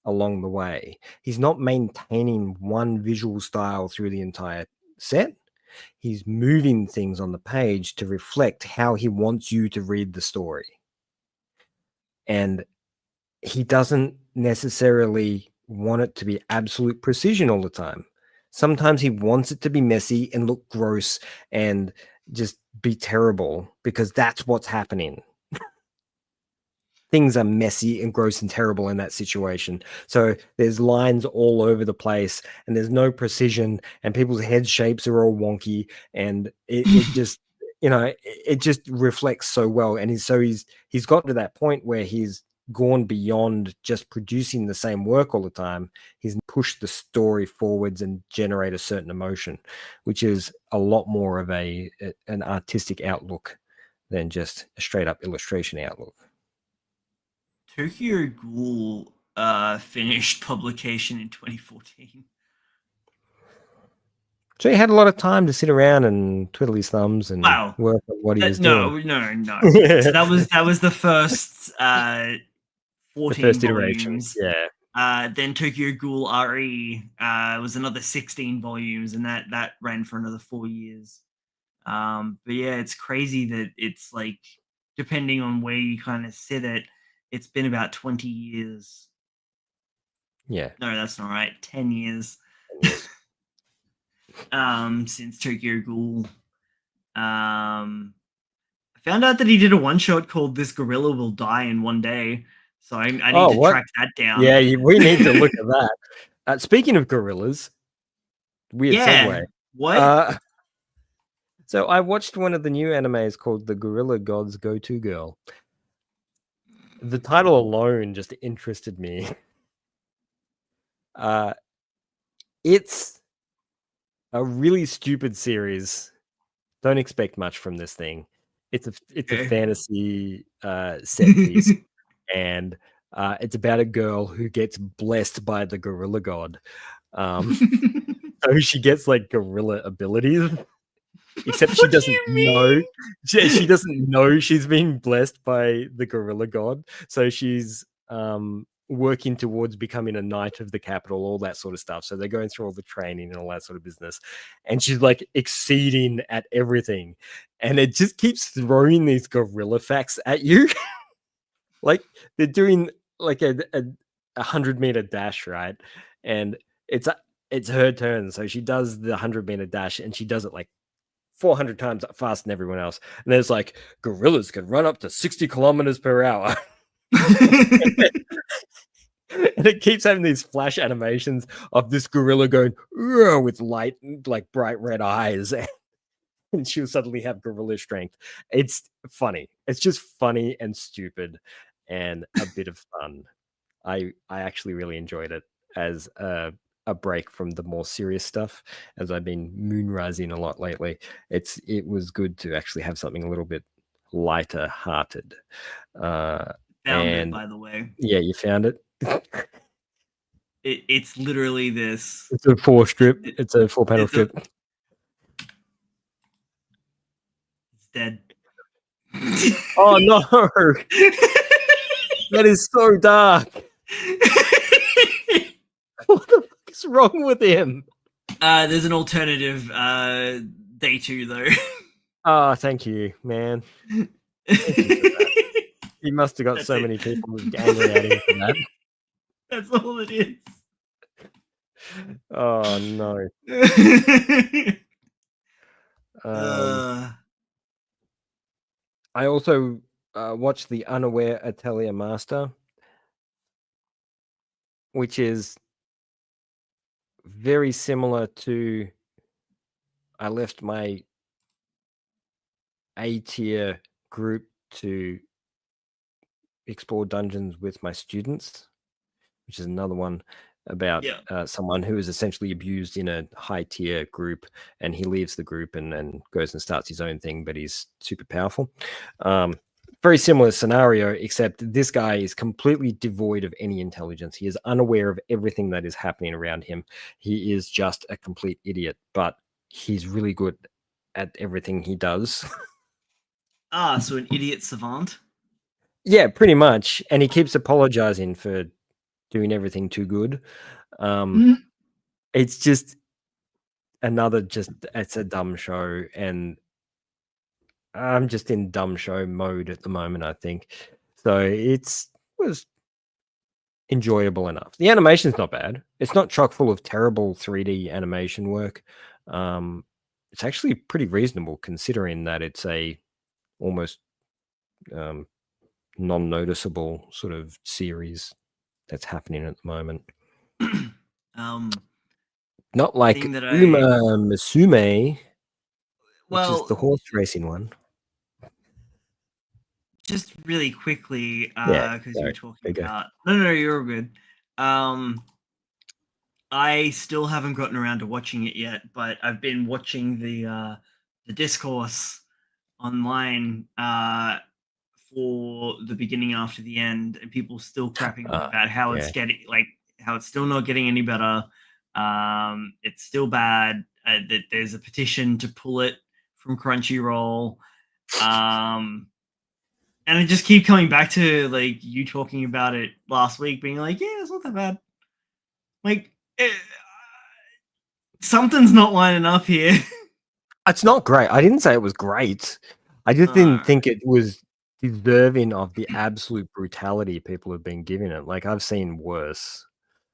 along the way. He's not maintaining one visual style through the entire set. He's moving things on the page to reflect how he wants you to read the story. And he doesn't necessarily want it to be absolute precision all the time. Sometimes he wants it to be messy and look gross and just be terrible because that's what's happening. Things are messy and gross and terrible in that situation. So there's lines all over the place and there's no precision and people's head shapes are all wonky and it just, it just reflects so well. And he's got to that point where he's gone beyond just producing the same work all the time. He's pushed the story forwards and generate a certain emotion, which is a lot more of an artistic outlook than just a straight up illustration outlook. Tokyo Ghoul finished publication in 2014. So he had a lot of time to sit around and twiddle his thumbs and work on what he was doing. No. So that was the first 14 volumes. Yeah. Then Tokyo Ghoul RE was another 16 volumes, and that ran for another 4 years. But yeah, it's crazy that it's like, depending on where you kind of sit it, it's been about 20 years. Yeah. No, that's not right. 10 years. Since Tokyo Ghoul. I found out that he did a one-shot called "This Gorilla Will Die in One Day," so I need to track that down. Yeah, we need to look at that. Speaking of gorillas, weird segue. What? So I watched one of the new animes called The Gorilla Gods Go To Girl. The title alone just interested me. It's a really stupid series. Don't expect much from this thing. It's a fantasy set piece, and it's about a girl who gets blessed by the gorilla god. So she gets like gorilla abilities, except she doesn't know. She doesn't know she's being blessed by the gorilla god. So she's working towards becoming a knight of the capital, all that sort of stuff. So they're going through all the training and all that sort of business. And she's like exceeding at everything. And it just keeps throwing these gorilla facts at you. Like they're doing like a 100-meter dash, right? And it's her turn. So she does the 100-meter dash and she does it like 400 times faster than everyone else. And there's like, gorillas can run up to 60 kilometers per hour. And it keeps having these flash animations of this gorilla going with light, like bright red eyes, and she'll suddenly have gorilla strength. It's funny. It's just funny and stupid and a bit of fun. I actually really enjoyed it as a break from the more serious stuff, as I've been moonrising a lot lately. It was good to actually have something a little bit lighter hearted. Found it, by the way. Yeah, you found it. It's literally this. It's a 4-strip. It's a 4-panel strip. It's dead. Oh no! That is so dark. What the fuck is wrong with him? There's an alternative day 2 though. Oh, thank you, man. Thank you for that. He must have got many people angry at him for that. That's all it is. Oh no. I also watched The Unaware Atelier Master, which is very similar to I left my A-tier group to explore dungeons with my students, which is another one about someone who is essentially abused in a high-tier group, and he leaves the group and goes and starts his own thing, but he's super powerful. Very similar scenario, except this guy is completely devoid of any intelligence. He is unaware of everything that is happening around him. He is just a complete idiot, but he's really good at everything he does. So an idiot savant? Yeah, pretty much. And he keeps apologizing for doing everything too good. It's just it's a dumb show, and I'm just in dumb show mode at the moment, I think. So was enjoyable enough. The animation's not bad. It's not chock full of terrible 3D animation work. It's actually pretty reasonable considering that it's a almost non-noticeable sort of series that's happening at the moment. Not like Thing that Uma Musume, which is well, the horse racing one. just really quickly, Yeah, because you were sorry. talking There you go. about no, you're all good. I still haven't gotten around to watching it yet, but I've been watching the discourse online for the beginning after the end, and people still crapping on about how Yeah. it's getting how it's still not getting any better. It's still bad. That there's a petition to pull it from Crunchyroll. And I just keep coming back to like you talking about it last week, being like, yeah, it's not that bad. Like something's not lining up here. It's not great. I didn't say it was great. I just didn't think it was deserving of the absolute brutality people have been giving it. Like, I've seen worse.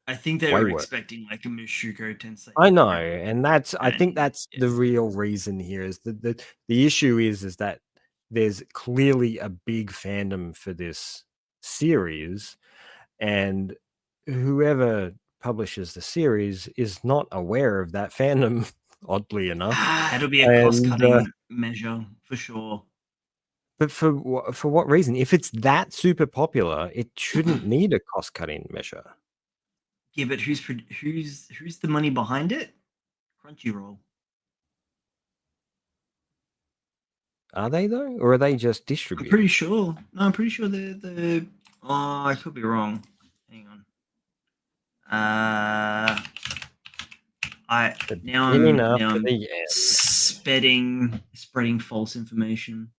I think they Way were worse. expecting like a Mushuko Tensei. I know, and I think that's the real reason here is that the issue is that there's clearly a big fandom for this series, and whoever publishes the series is not aware of that fandom, oddly enough. It'll be a And cost-cutting measure for sure. but for what reason? If it's that super popular, it shouldn't need a cost-cutting measure. Yeah, but who's the money behind it? Crunchyroll. Are they though, or are they just I'm distributing? pretty sure. No, I'm pretty sure they're. Oh, I could be wrong. Hang on. I'm spreading false information.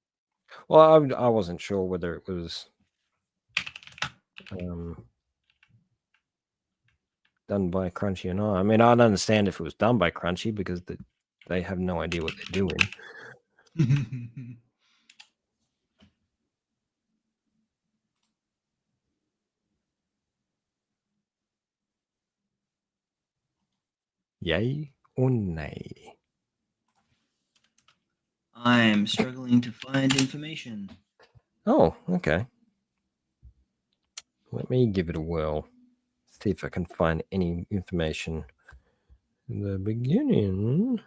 Well, I wasn't sure whether it was done by Crunchy or not. I mean, I'd understand if it was done by Crunchy because they have no idea what they're doing. Yay or nay? I am struggling to find information. Oh, okay. Let me give it a whirl. See if I can find any information. In the beginning,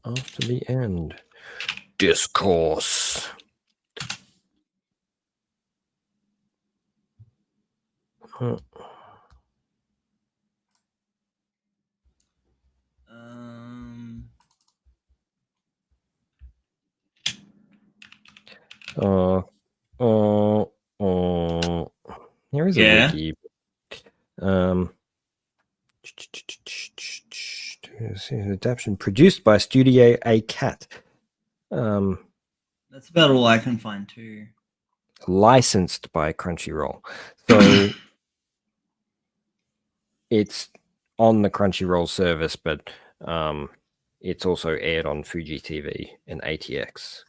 after the end. Discourse. Huh. Here is a wiki. Adaptation produced by Studio A Cat. That's about all I can find too. Licensed by Crunchyroll. So it's on the Crunchyroll service, but it's also aired on Fuji TV and ATX.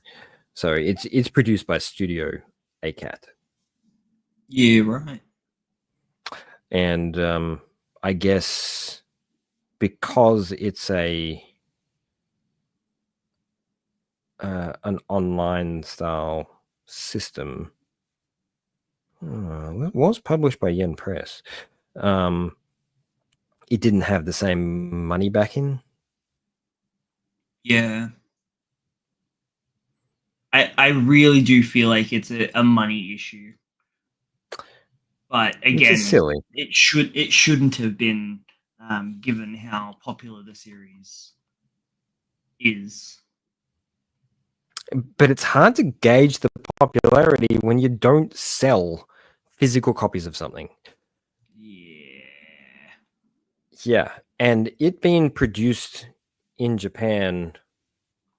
So it's produced by Studio A Cat. Yeah, right. And I guess because it's an online style system, it was published by Yen Press. It didn't have the same money backing. Yeah. I really do feel like it's a money issue. But again, silly. It shouldn't have been, given how popular the series is. But it's hard to gauge the popularity when you don't sell physical copies of something. Yeah, and it being produced in Japan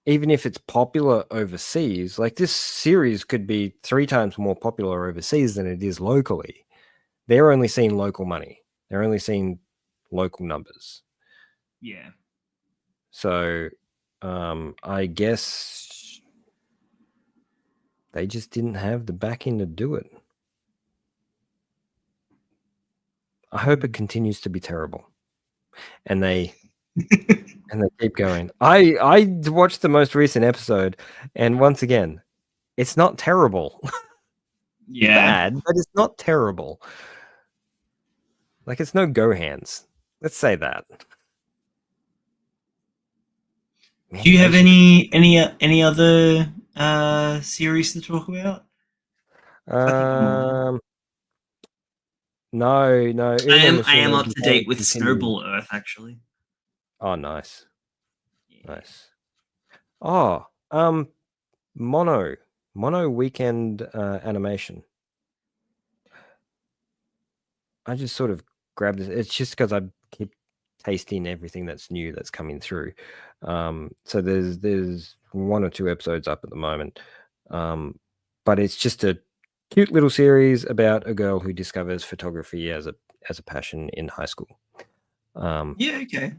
even if it's popular overseas, like this series could be 3 times more popular overseas than it is locally. They're only seeing local money. They're only seeing local numbers. Yeah. So I guess they just didn't have the backing to do it. I hope it continues to be terrible. And they keep going. I watched the most recent episode, and once again, it's not terrible. Yeah. Bad, but it's not terrible. Like, it's no Gohans. Let's say that. Man, Do you they have should- any other series to talk about? I think I'm all. No, I Uno am Machine up to date with continue. Snowball Earth, actually. Oh, nice. Yeah. Nice. Oh, Mono Weekend animation. I just sort of grabbed it. It's just because I keep tasting everything that's new that's coming through. So there's 1 or 2 episodes up at the moment. But it's just a cute little series about a girl who discovers photography as a passion in high school. Yeah, okay.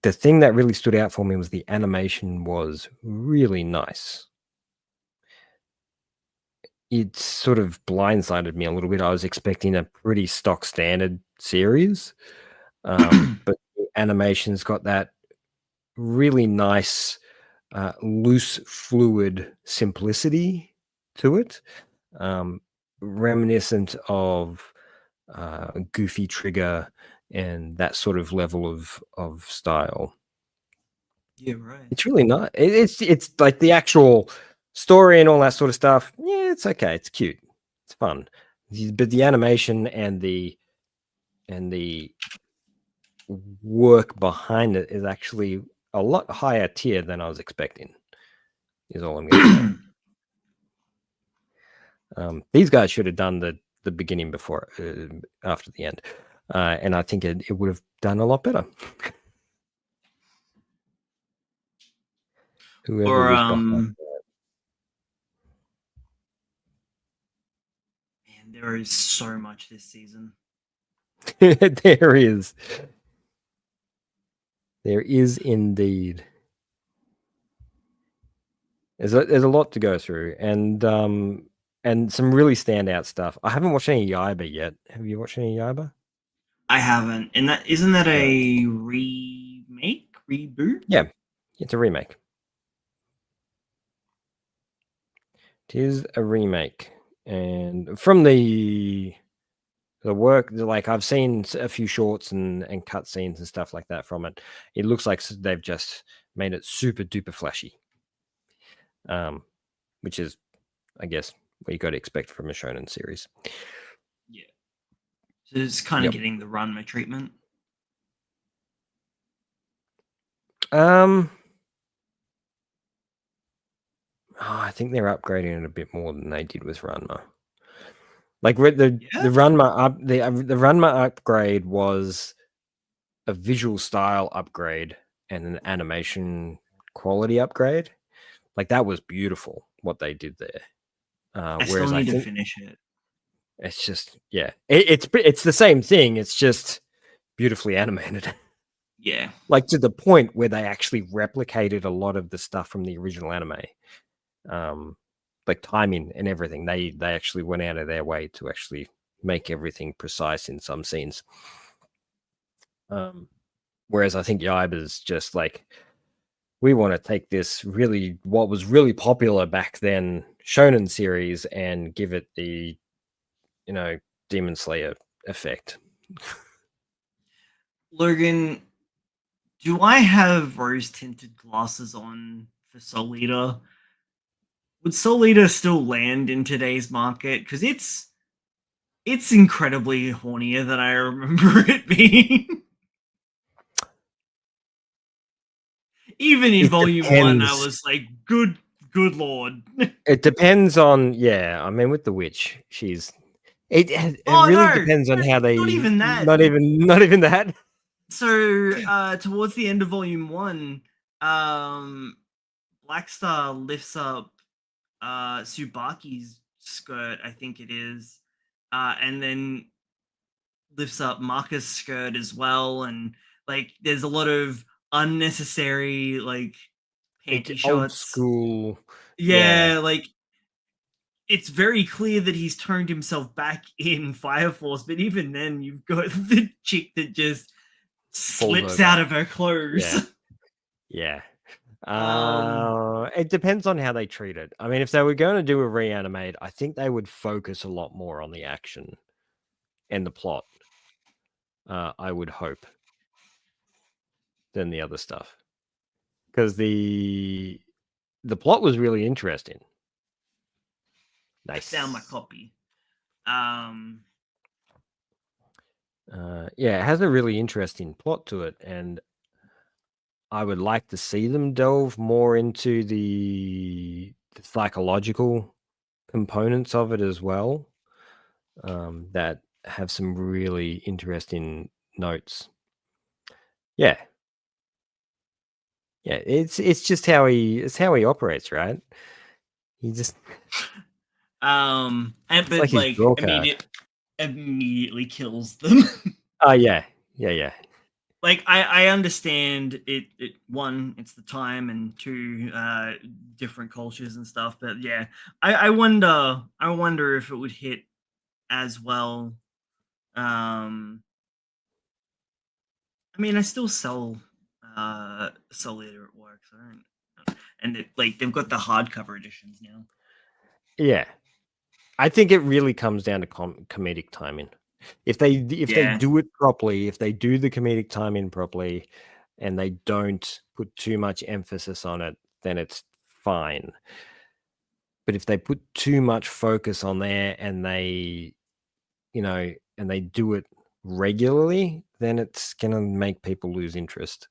The thing that really stood out for me was the animation was really nice. It sort of blindsided me a little bit. I was expecting a pretty stock standard series, but the animation's got that really nice, loose, fluid simplicity to it, reminiscent of Goofy Trigger and that sort of level of style. Yeah, right. It's really not. It's like the actual story and all that sort of stuff. Yeah, it's okay. It's cute. It's fun. But the animation and the work behind it is actually a lot higher tier than I was expecting. Is all I'm going to say. These guys should have done the beginning before after the end, and I think it would have done a lot better. Whoever Or was behind. man, there is so much this season. There is. There is indeed. There's a lot to go through, and some really standout stuff. I haven't watched any Yaiba yet. Have you watched any Yaiba? I haven't. And that isn't that a remake? Reboot? Yeah, it's a remake. It is a remake, and from the work, like I've seen a few shorts and cutscenes and stuff like that from it. It looks like they've just made it super duper flashy, which is, I guess, what you got to expect from a shonen series. Yeah. So it's kind of getting the Ranma treatment. I think they're upgrading it a bit more than they did with Ranma. Like the Ranma upgrade was a visual style upgrade and an animation quality upgrade. Like that was beautiful what they did there. I still need to finish it. It's just it's the same thing. It's just beautifully animated. Yeah, like to the point where they actually replicated a lot of the stuff from the original anime. Like timing and everything. They actually went out of their way to actually make everything precise in some scenes. Whereas I think Yaiba's just like, we want to take this really, what was really popular back then, shonen series, and give it the, Demon Slayer effect. Logan, do I have rose tinted glasses on for Soul Eater? Would Soul Eater still land in today's market? Because it's incredibly hornier than I remember it being. Even in volume 1, I was like, good lord. It depends on, I mean, with the witch, it really depends on how they, not even that. Not even that. So towards the end of volume 1, Black Star lifts up Tsubaki's skirt, I think it is, and then lifts up Maka's skirt as well, and like there's a lot of unnecessary like It's panty old shots. school. Yeah. Yeah, like it's very clear that he's turned himself back in Fire Force, but even then, you've got the chick that just Falls slips over. out of her clothes. Yeah. It depends on how they treat it. I mean, if they were going to do a reanimate, I think they would focus a lot more on the action and the plot. I would hope than the other stuff, because the plot was really interesting. Nice. I found my copy. Yeah, it has a really interesting plot to it, and I would like to see them delve more into the psychological components of it as well, that have some really interesting notes. Yeah. Yeah, it's just how he operates, right? He just and it's but like his like draw card. immediately kills them. Oh yeah. Yeah. Like I understand it one, it's the time, and two, different cultures and stuff, but yeah, I wonder if it would hit as well. I mean, I still sell Soul Eater at work, so I don't, and like they've got the hardcover editions now. Yeah. I think it really comes down to comedic timing. If they do it properly, if they do the comedic timing properly, and they don't put too much emphasis on it, then it's fine. But if they put too much focus on there, and they, and they do it regularly, then it's gonna make people lose interest.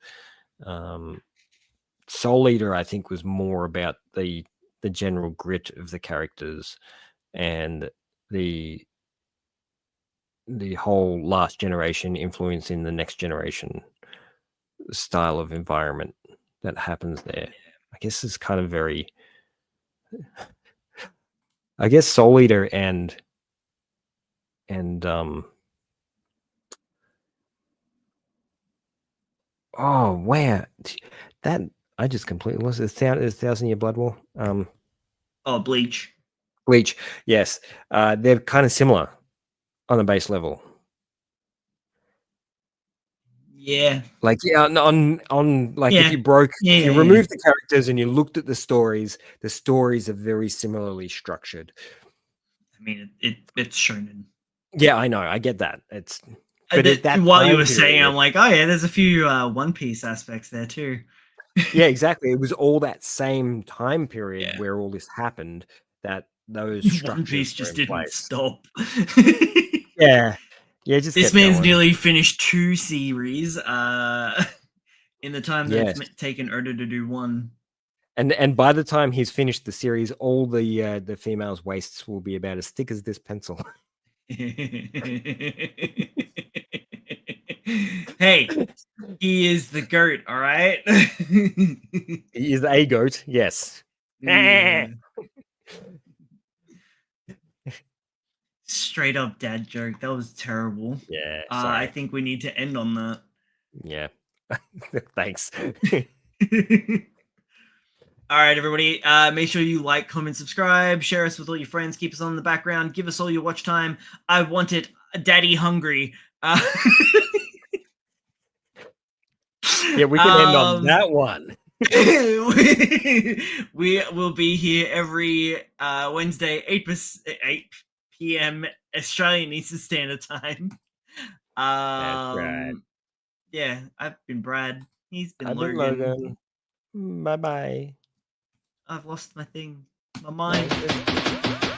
Soul Eater, I think, was more about the general grit of the characters and the whole last generation influencing the next generation style of environment that happens there. I guess it's kind of very, I guess Soul Eater and oh wow, that I just completely lost it. Thousand Year Blood War. Bleach. Bleach, yes. They're kind of similar on a base level. Yeah. Like on like Yeah. if you Yeah. remove the characters and you looked at the stories are very similarly structured. I mean, it's shonen. Yeah, I know. I get that. It's but That, at that while you time were saying, period, I'm like, oh yeah, there's a few One Piece aspects there too. yeah, exactly. It was all that same time period Yeah. where all this happened that those One structures Piece were just in didn't place. stop. Yeah. Yeah, just This kept man's going. nearly finished 2 series in the time that Yes. it's taken Oda to do 1. And by the time he's finished the series, all the females' waists will be about as thick as this pencil. Hey, he is the goat, all right? He is a goat, yes. Yeah. Straight up dad joke. That was terrible. Yeah, I sorry. think we need to end on that. Yeah. Thanks. All right, everybody. Make sure you like, comment, subscribe, share us with all your friends, keep us on in the background, give us all your watch time. I want it, daddy hungry. Yeah, we can end on that one. We will be here every Wednesday, 8 p.m. Australian Eastern Standard Time. That's right. Yeah, I've been Brad. He's been I've been Logan. Logan. Bye-bye. I've lost my thing. My mind. Bye.